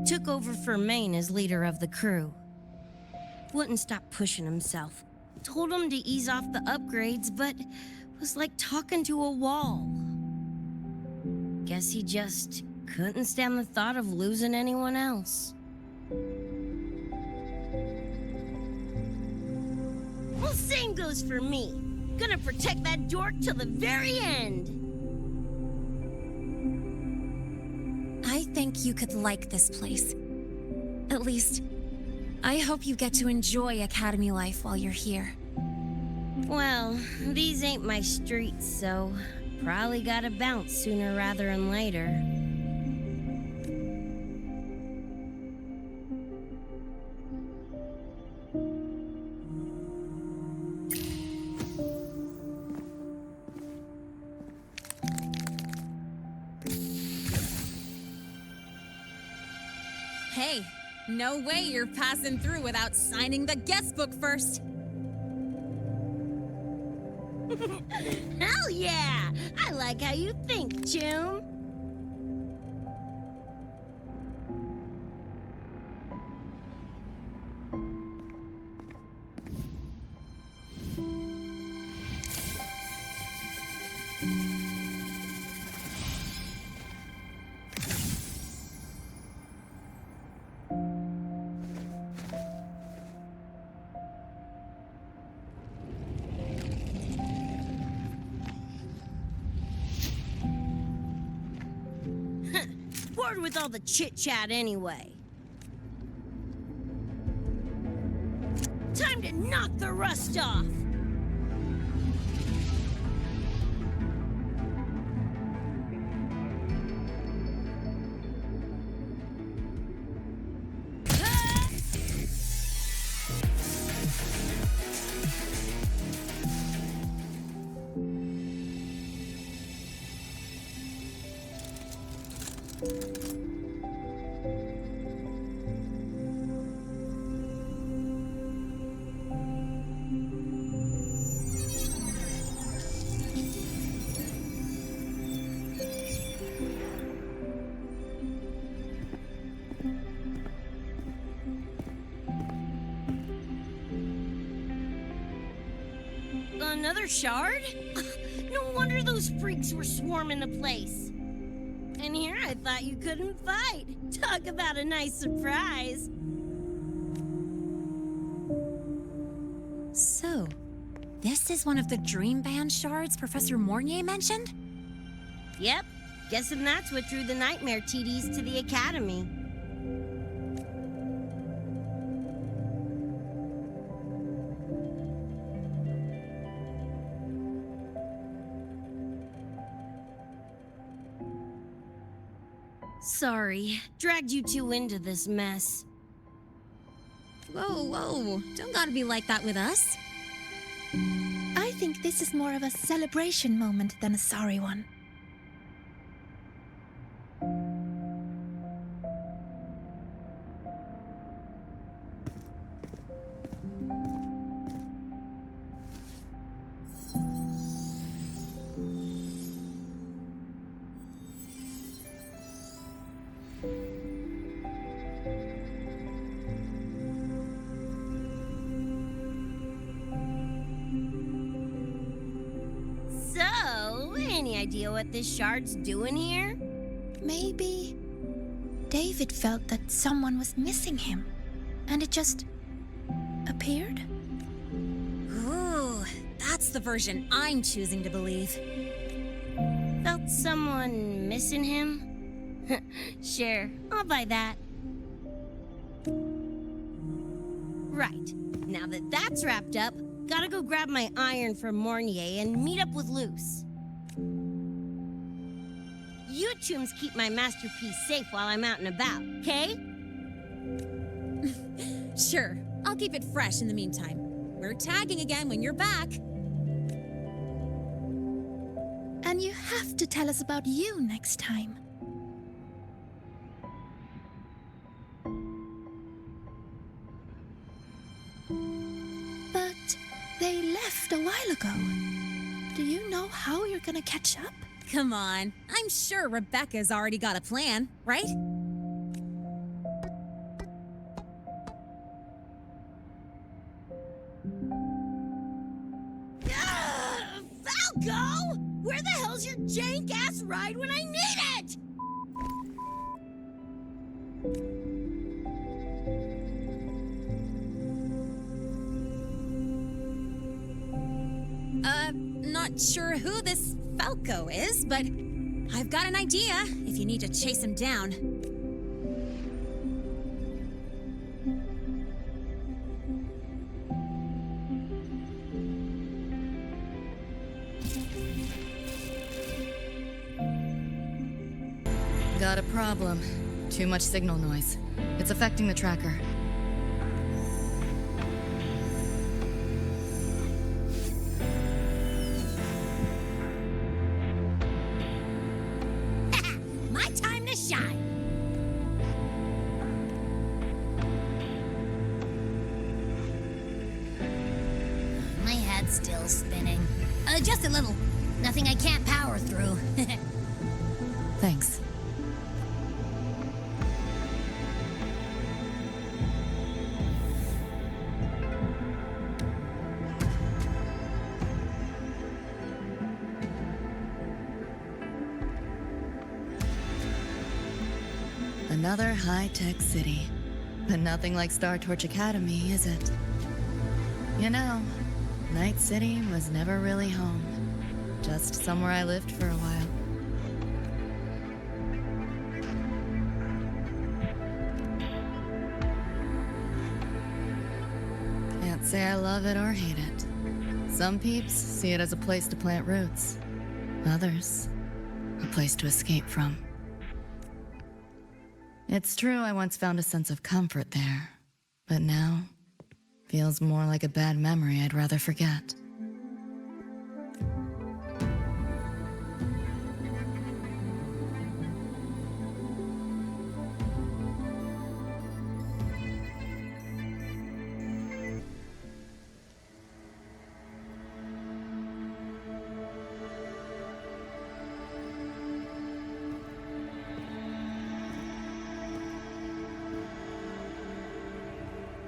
took over for Maine as leader of the crew. Wouldn't stop pushing himself. Told him to ease off the upgrades, but was like talking to a wall. Guess he just couldn't stand the thought of losing anyone else. Well, same goes for me. Gonna protect that dork till the very end. I think you could like this place. At least, I hope you get to enjoy Academy life while you're here. Well, these ain't my streets, so probably gotta bounce sooner rather than later. Hey, no way you're passing through without signing the guest book first. Hell yeah! I like how you think, Chum. Bored with all the chit-chat anyway. Time to knock the rust off! another shard? No wonder those freaks were swarming the place. And here I thought you couldn't fight. Talk about a nice surprise. So, this is one of the Dream Band shards Professor Mornier mentioned? Yep, guessing that's what drew the Nightmare TDs to the Academy. Sorry, dragged you two into this mess. Whoa, whoa, don't gotta be like that with us. I think this is more of a celebration moment than a sorry one. So, any idea what this shard's doing here? Maybe David felt that someone was missing him, and it just appeared? Ooh, that's the version I'm choosing to believe. Felt someone missing him? Sure, I'll buy that. Right, now that that's wrapped up, gotta go grab my iron from Mornier and meet up with Luce. You chums keep my masterpiece safe while I'm out and about, okay? Sure, I'll keep it fresh in the meantime. We're tagging again when you're back. And you have to tell us about you next time. But they left a while ago. Do you know how you're gonna catch up? Come on, I'm sure Rebecca's already got a plan, right? Falco! Where the hell's your jank-ass ride when I need it? Not sure who this Falco is, but I've got an idea if you need to chase him down. Got a problem. Too much signal noise. It's affecting the tracker. My time to shine! My head's still spinning. Just a little. Nothing I can't power through. Thanks. Another high-tech city. But nothing like Star Torch Academy, is it? You know, Night City was never really home. Just somewhere I lived for a while. Can't say I love it or hate it. Some peeps see it as a place to plant roots. Others, a place to escape from. It's true I once found a sense of comfort there, but now feels more like a bad memory I'd rather forget.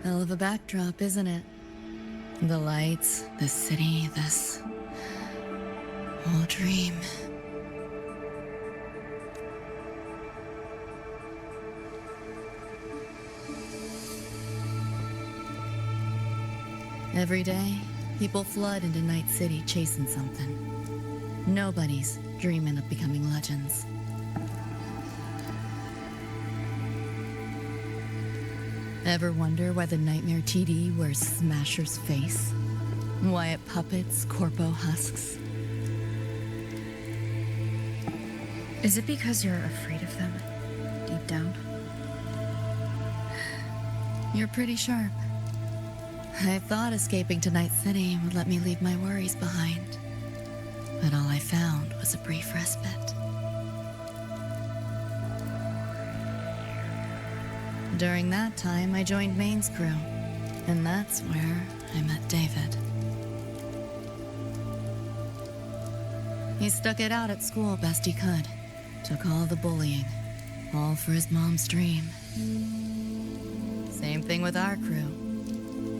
Hell of a backdrop, isn't it? The lights, the city, this whole dream. Every day, people flood into Night City chasing something. Nobody's dreaming of becoming legends. Ever wonder why the Nightmare TD wears Smasher's face? Why it puppets Corpo husks? Is it because you're afraid of them, deep down? You're pretty sharp. I thought escaping to Night City would let me leave my worries behind. But all I found was a brief respite. During that time, I joined Maine's crew, and that's where I met David. He stuck it out at school best he could, took all the bullying, all for his mom's dream. Same thing with our crew.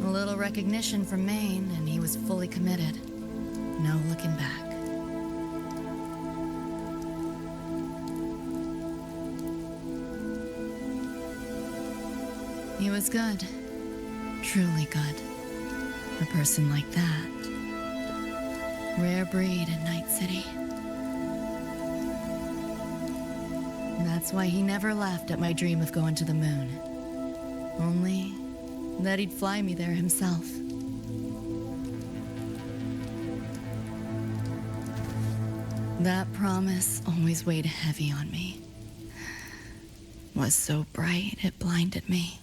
A little recognition from Maine, and he was fully committed. No looking back. He was good. Truly good. A person like that. Rare breed in Night City. That's why he never laughed at my dream of going to the moon. Only that he'd fly me there himself. That promise always weighed heavy on me. Was so bright it blinded me.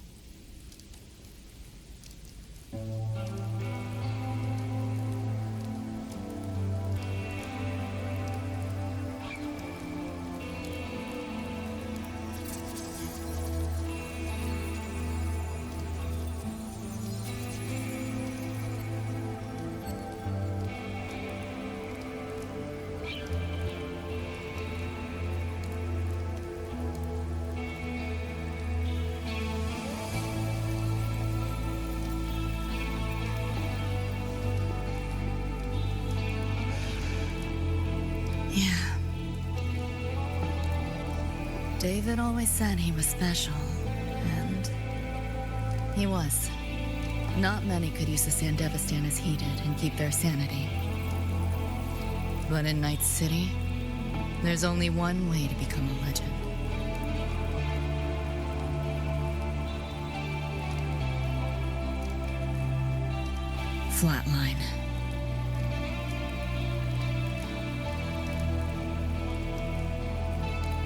Yeah. David always said he was special, and he was. Not many could use the Sandevistan as he did and keep their sanity. But in Night City, there's only one way to become a legend. Flatline.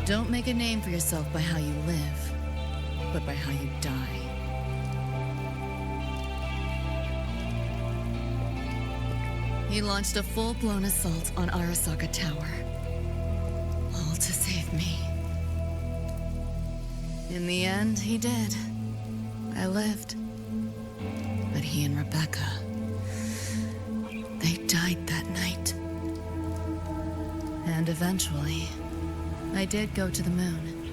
Don't make a name for yourself by how you live, but by how you die. He launched a full-blown assault on Arasaka Tower. All to save me. In the end, he did. I lived. But he and Rebecca, they died that night. And eventually, I did go to the moon.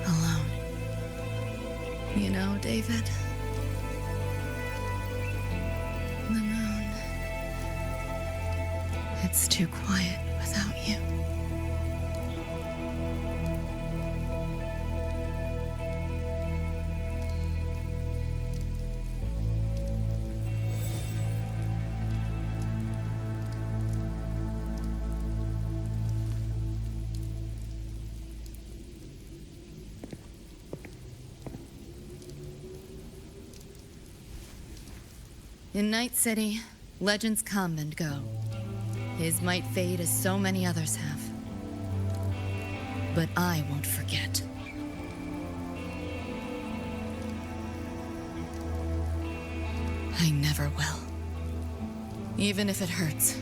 Alone. You know, David? The moon. It's too quiet without you. In Night City, legends come and go. His might fade as so many others have. But I won't forget. I never will. Even if it hurts.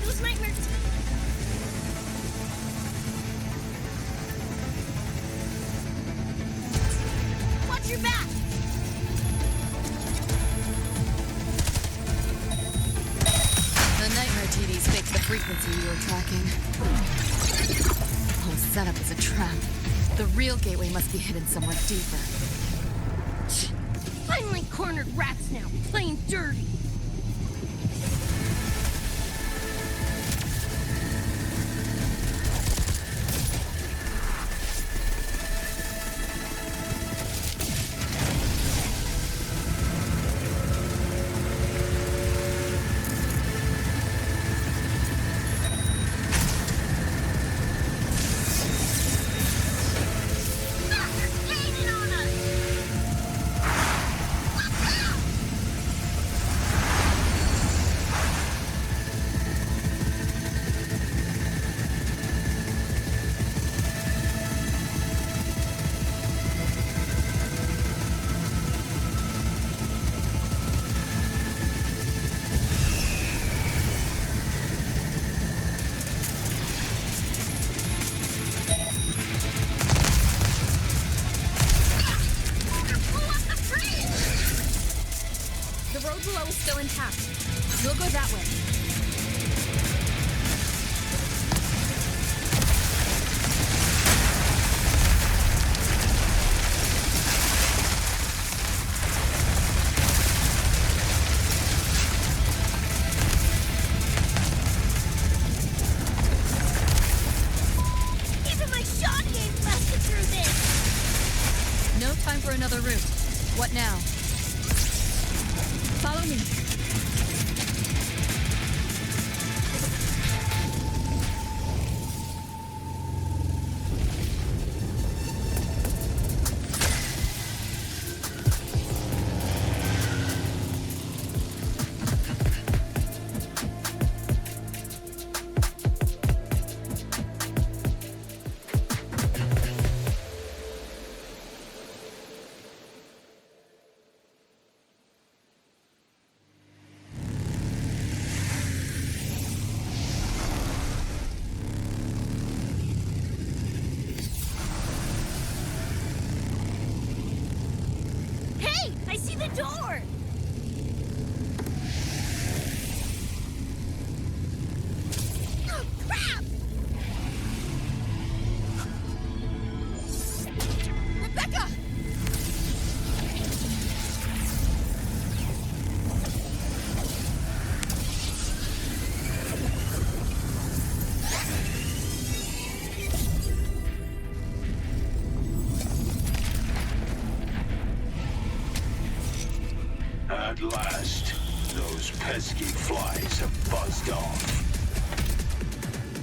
Those nightmares. your back! The nightmare TVs faked the frequency you were tracking. The whole setup is a trap. The real gateway must be hidden somewhere deeper. Finally cornered rats now, playing dirty. Still intact. We'll go that way. Even my shotty ain't busted through this! No time for another route. What now? Follow me. Hey! I see the door! Oh, crap! Rebecca! At last, those pesky flies have buzzed off.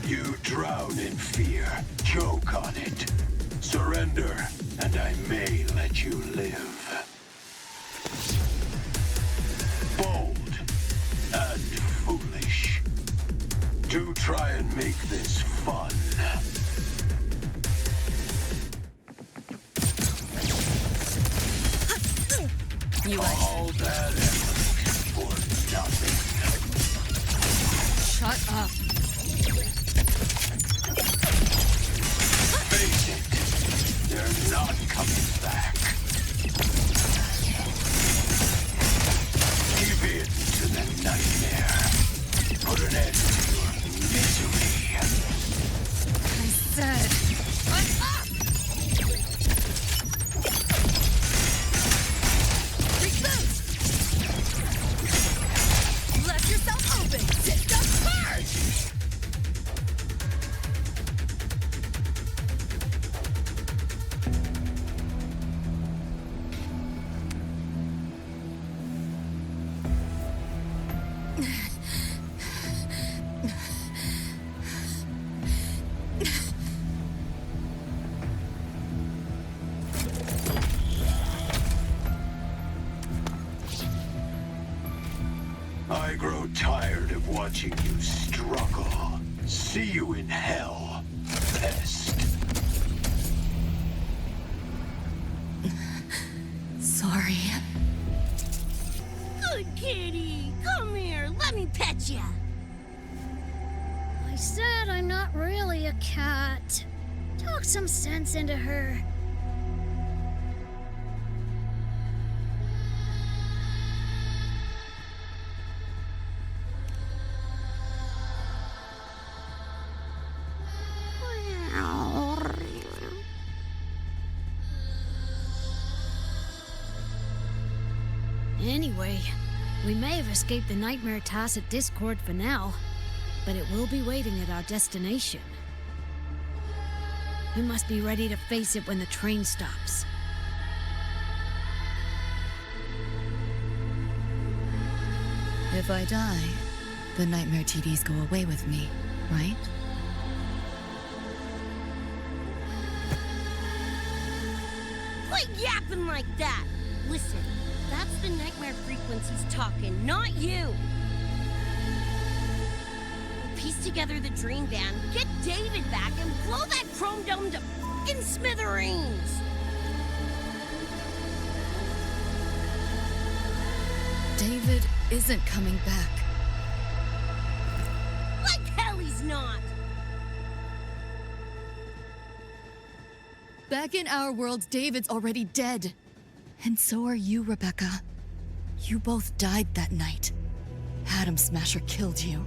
You drown in fear, choke on it. Surrender, and I may let you live. Bold and foolish. Do try and make this fun. You All that effort for nothing. shut up. Face it, they're not coming back. Give in to the nightmare. Put an end to your misery. I said, shut up! Reboot! Left yourself open! System charge! I grow tired of watching you struggle. See you in hell, pest. Sorry. Good kitty! Come here, let me pet ya! I said I'm not really a cat. Talk some sense into her. Anyway, we may have escaped the nightmare Tacet Discord for now, but it will be waiting at our destination. We must be ready to face it when the train stops. If I die, the nightmare TDs go away with me, right? Quit yapping like that! Listen, that's the nightmare frequencies talking, not you! Piece together the dream band, get David back, and blow that chrome dome to f***ing smithereens! David isn't coming back. Like hell he's not! Back in our world, David's already dead. And so are you, Rebecca. You both died that night. Atom Smasher killed you.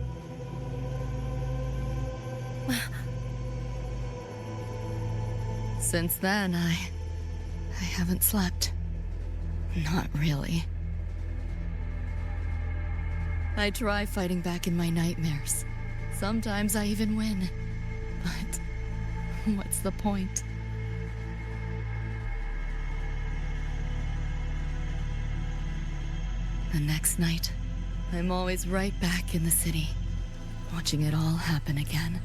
Since then, I haven't slept. Not really. I try fighting back in my nightmares. Sometimes I even win. But what's the point? The next night, I'm always right back in the city, watching it all happen again.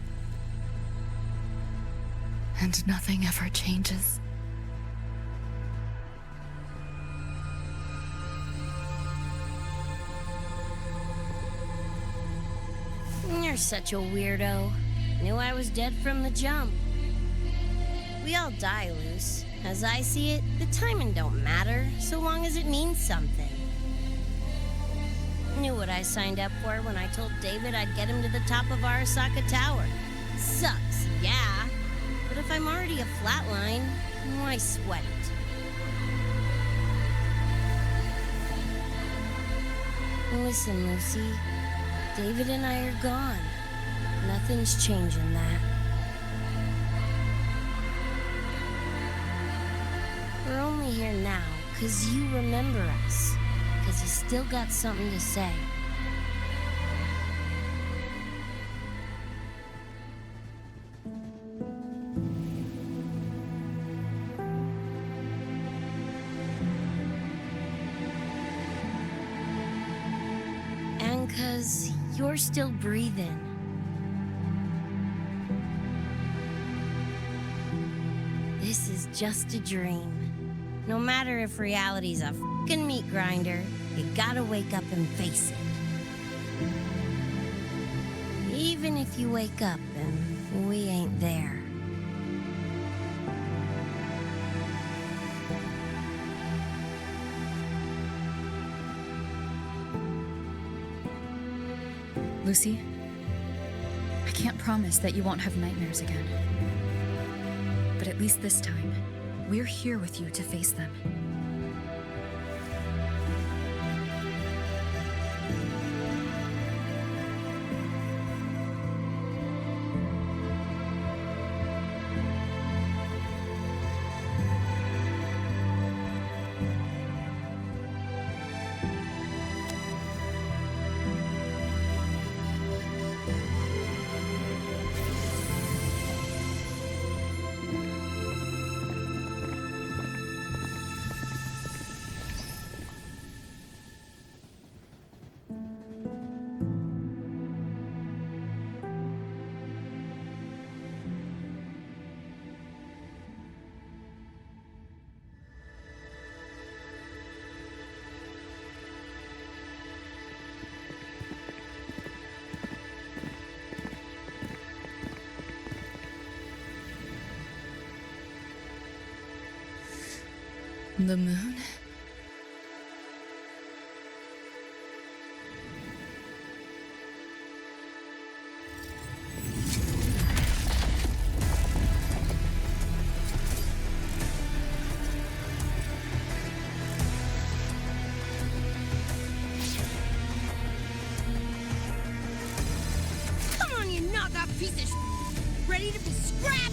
And nothing ever changes. You're such a weirdo. Knew I was dead from the jump. We all die, Luce. As I see it, the timing don't matter, so long as it means something. Knew what I signed up for when I told David I'd get him to the top of Arasaka Tower. Sucks, yeah. But if I'm already a flatline, why sweat it? Listen, Lucy. David and I are gone. Nothing's changing that. We're only here now because you remember us. Because you still got something to say. And because you're still breathing. This is just a dream. No matter if reality's a f***ing meat grinder, you gotta wake up and face it. Even if you wake up and we ain't there. Lucy, I can't promise that you won't have nightmares again. But at least this time, we're here with you to face them. The moon? Come on, you knockoff piece of sh**! Ready to be scrapped?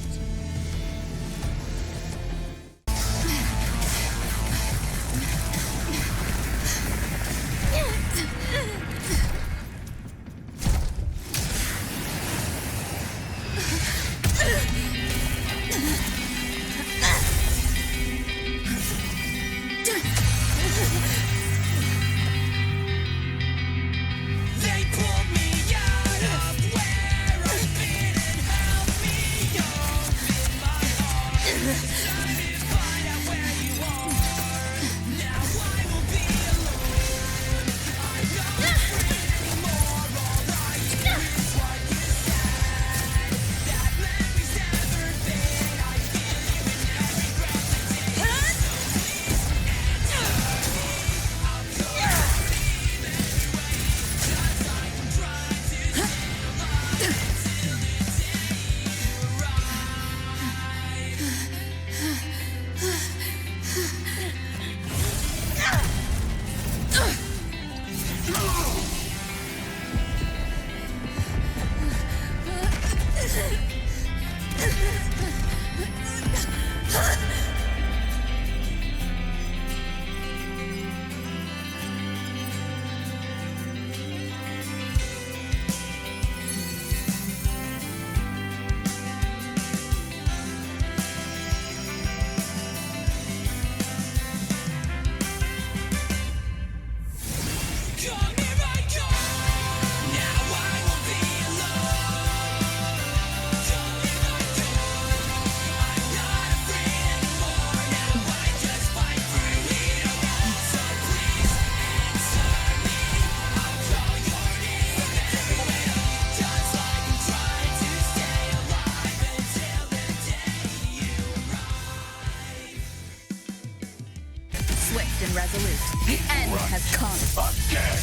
The end has come. Again!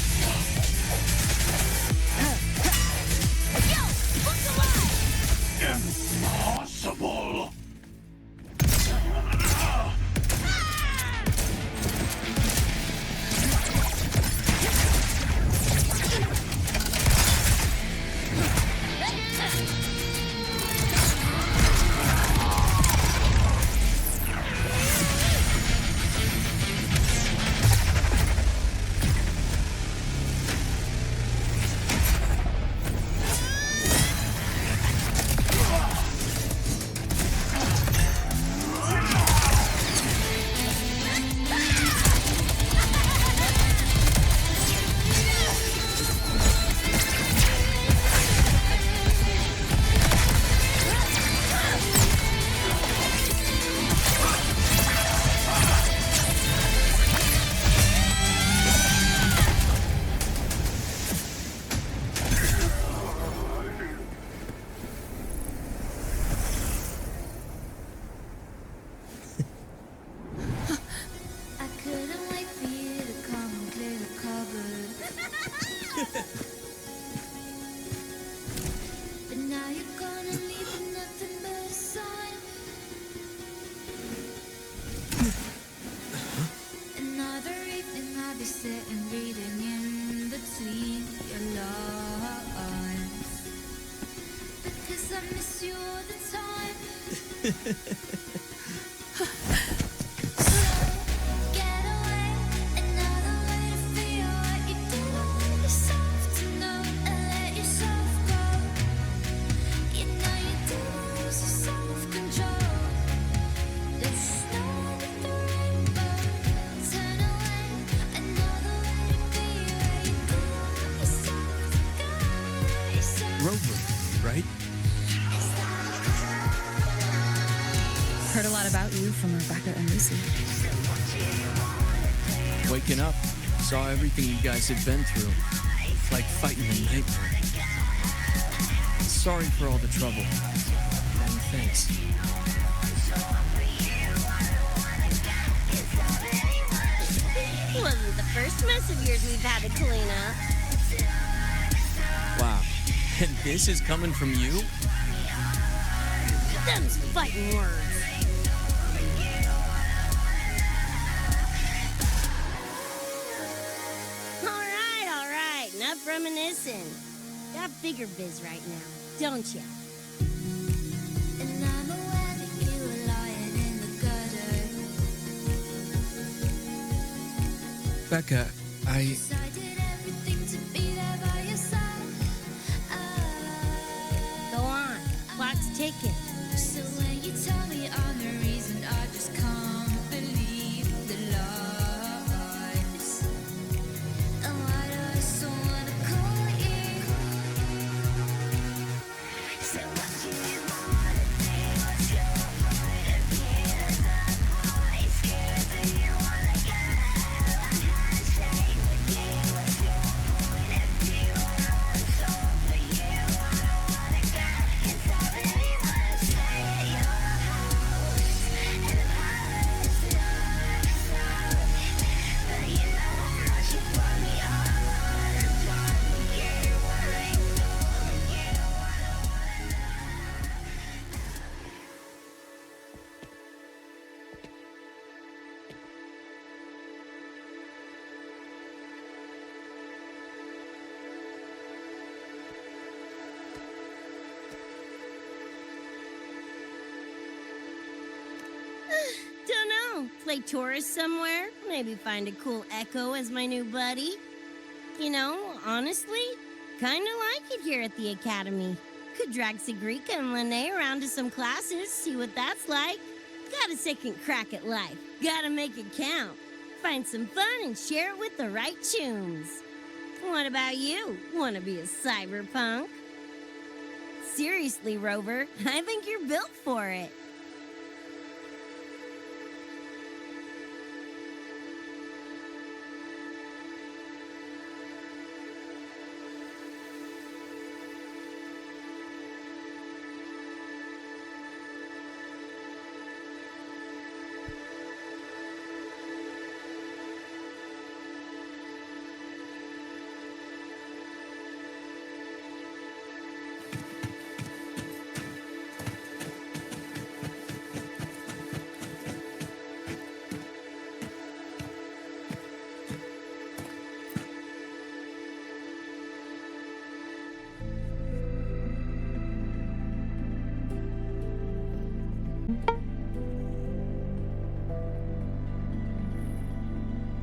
Yo! Who's alive? Impossible! I couldn't wait for you to come and clear the cupboard. But now you're gonna leave with nothing but a sign. Another evening I'll be sitting reading in between your lines. Because I miss you all the time. Get away, another way to feel what you do to yourself to know and let yourself go. You know you do lose your self-control. There's snow under the rainbow. Turn away, another way to be where you do yourself to go. Rover, right? Heard a lot about you from Rebecca and Lucy. Waking up, saw everything you guys had been through. Like fighting a nightmare. Sorry for all the trouble. And thanks. Wasn't the first mess of yours we've had to clean up. Wow. And this is coming from you? Them's fighting words. All right. Enough reminiscing. Got bigger biz right now, don't ya? And I'm aware that you were lying in the gutter. Becca, So I did everything to be there by your side. Go on. Clock's ticking. So when you tell me I'm the reason, I just can't believe the lies. And why do I so wanna call you? So what you wanna do? What's your point of view? I'm scared that you wanna go. I'm gonna stay with you. What's your point of view? I want soul for you. I don't wanna go. It's all that you wanna say. Your house and the palace and all that stuff. But you know how much you put me all on the top. You wanna ignore me. You wanna Don't know. Play tourist somewhere? Maybe find a cool Echo as my new buddy? You know, honestly, kinda like it here at the Academy. Could drag Sigrika and Lene around to some classes, see what that's like. Got a second crack at life. Gotta make it count. Find some fun and share it with the right tunes. What about you? Wanna be a cyberpunk? Seriously, Rover, I think you're built for it.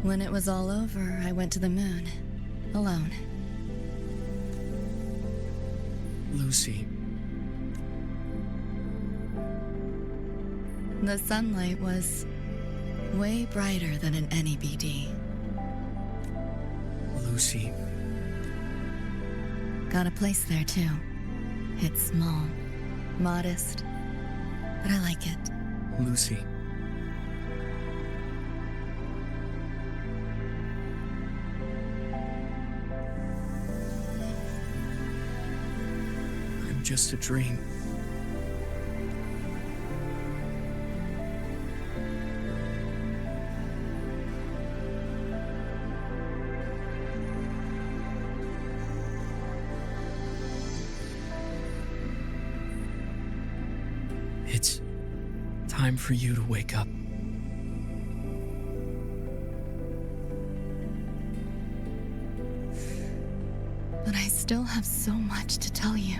When it was all over, I went to the moon. Alone. Lucy, The sunlight was way brighter than in any BD. Lucy, Got a place there too. It's small, modest, but I like it. Lucy. I'm just a dream. It's time for you to wake up. But I still have so much to tell you.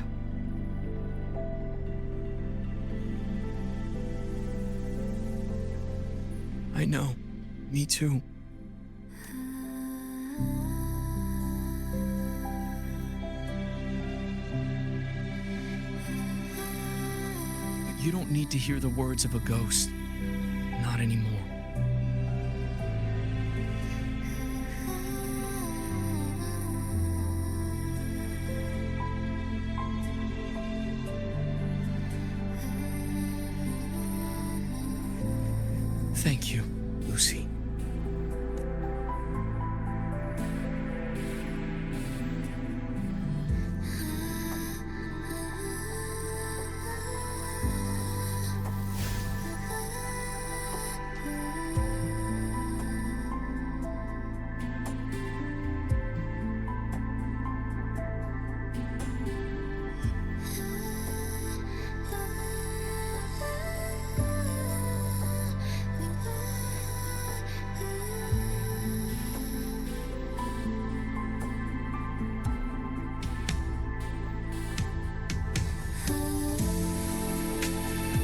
I know. Me too. But you don't need to hear the words of a ghost. Not anymore. Thank you, Lucy.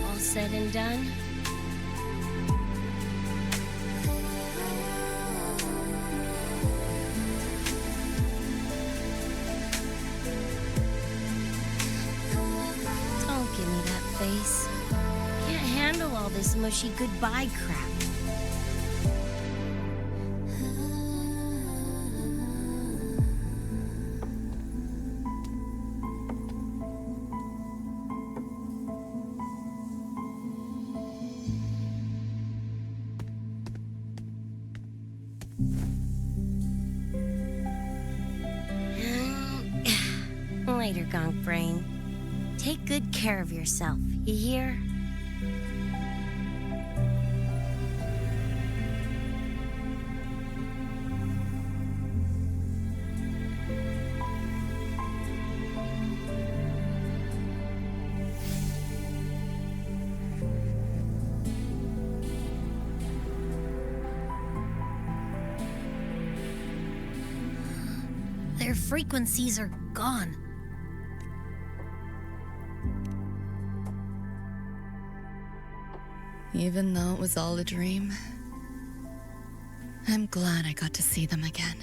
All said and done? Don't give me that face. Can't handle all this mushy goodbye crap. Later, Gonk Brain. Take good care of yourself, you hear? Their frequencies are gone. Even though it was all a dream, I'm glad I got to see them again.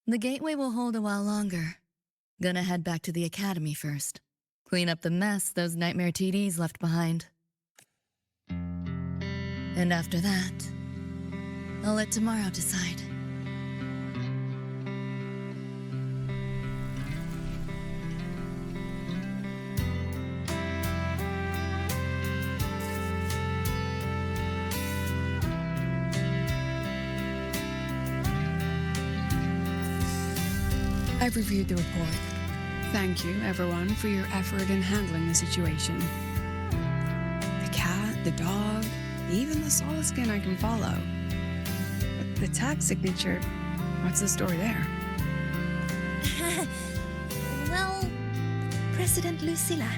The gateway will hold a while longer. Gonna head back to the academy first. Clean up the mess those nightmare TDs left behind. And after that, I'll let tomorrow decide. I've reviewed the report. Thank you, everyone, for your effort in handling the situation. The cat, the dog, even the solid skin I can follow. But the tag signature, what's the story there? Well, President Lucilla,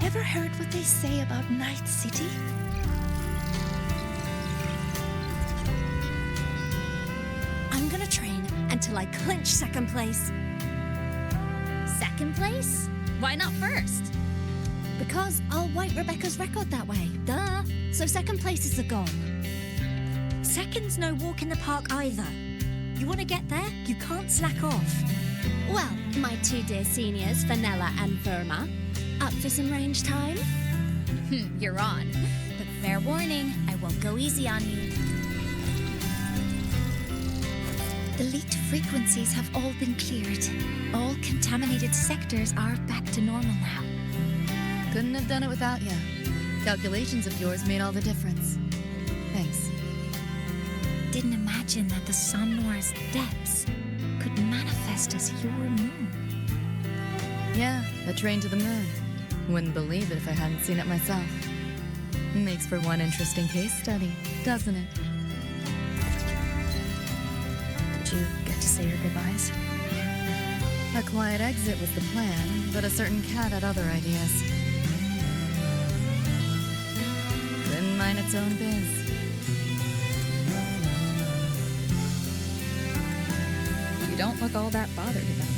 ever heard what they say about Night City? I'm gonna train and until I clinch second place. Second place? Why not first? Because I'll wipe Rebecca's record that way. Duh. So second place is the goal. Second's no walk in the park either. You want to get there? You can't slack off. Well, my two dear seniors, Vanilla and Verma, up for some range time? You're on. But fair warning, I will go easy on you. The leaked frequencies have all been cleared. All contaminated sectors are back to normal now. Couldn't have done it without you. Calculations of yours made all the difference. Thanks. Didn't imagine that the Somnoir's depths could manifest as your moon. Yeah, a train to the moon. Wouldn't believe it if I hadn't seen it myself. Makes for one interesting case study, doesn't it? Did you get to say your goodbyes? A quiet exit was the plan, but a certain cat had other ideas. Couldn't mind its own biz. You don't look all that bothered about it.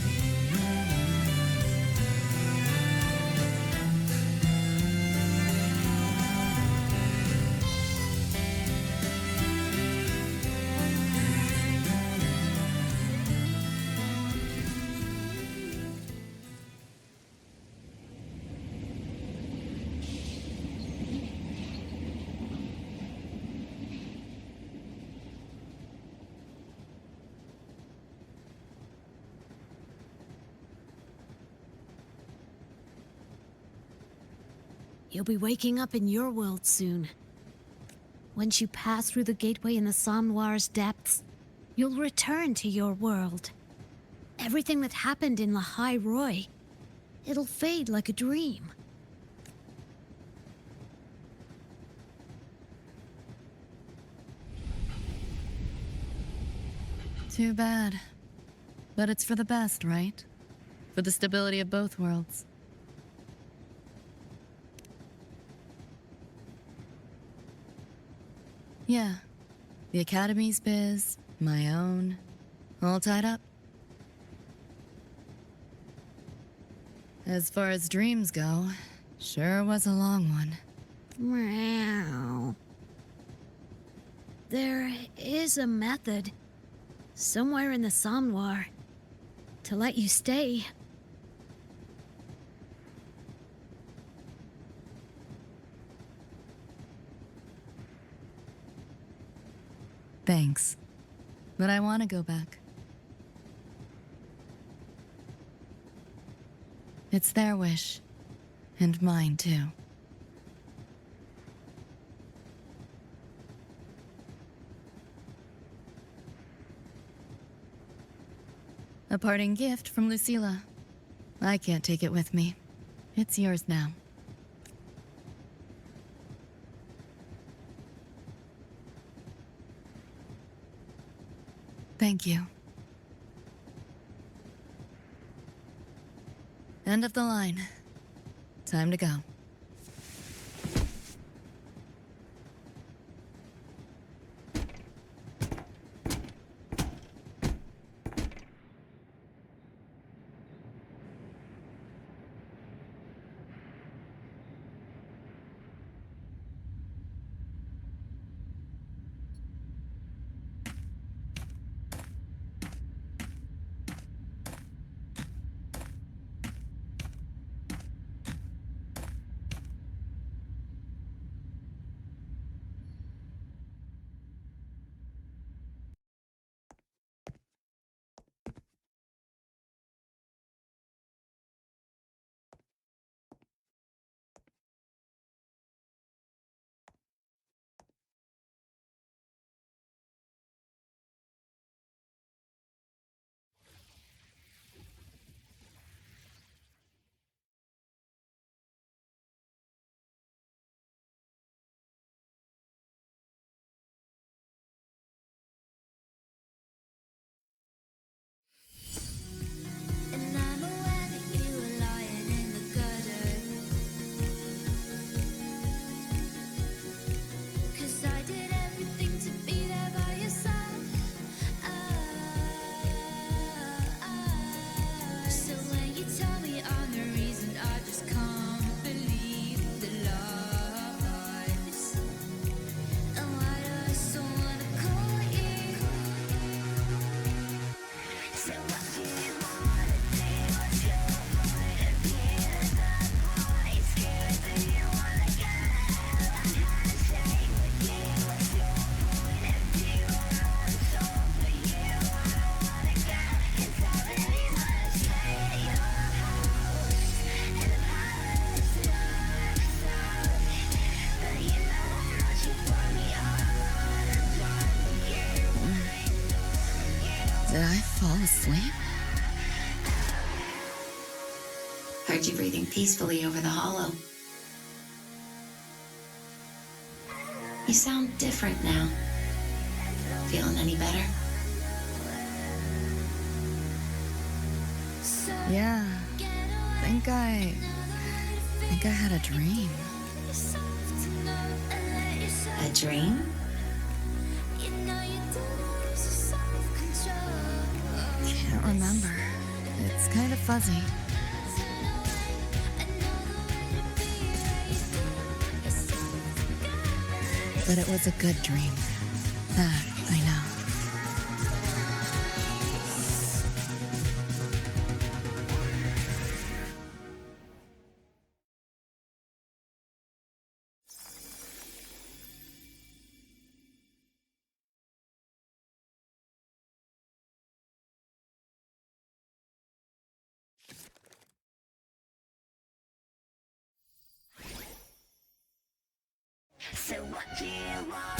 You'll be waking up in your world soon. Once you pass through the gateway in the Somnoir's depths, you'll return to your world. Everything that happened in La High Roy, it'll fade like a dream. Too bad. But it's for the best, right? For the stability of both worlds. Yeah. The Academy's biz, my own, all tied up. As far as dreams go, sure was a long one. Meow. There is a method, somewhere in the Somnoir, to let you stay. Thanks. But I want to go back. It's their wish. And mine, too. A parting gift from Lucilla. I can't take it with me. It's yours now. Thank you. End of the line. Time to go. asleep? Heard you breathing peacefully over the hollow. You sound different now. Feeling any better? Yeah. Think I had a dream. A dream? Can't remember. It's kind of fuzzy. But it was a good dream. That I know. So what do you want?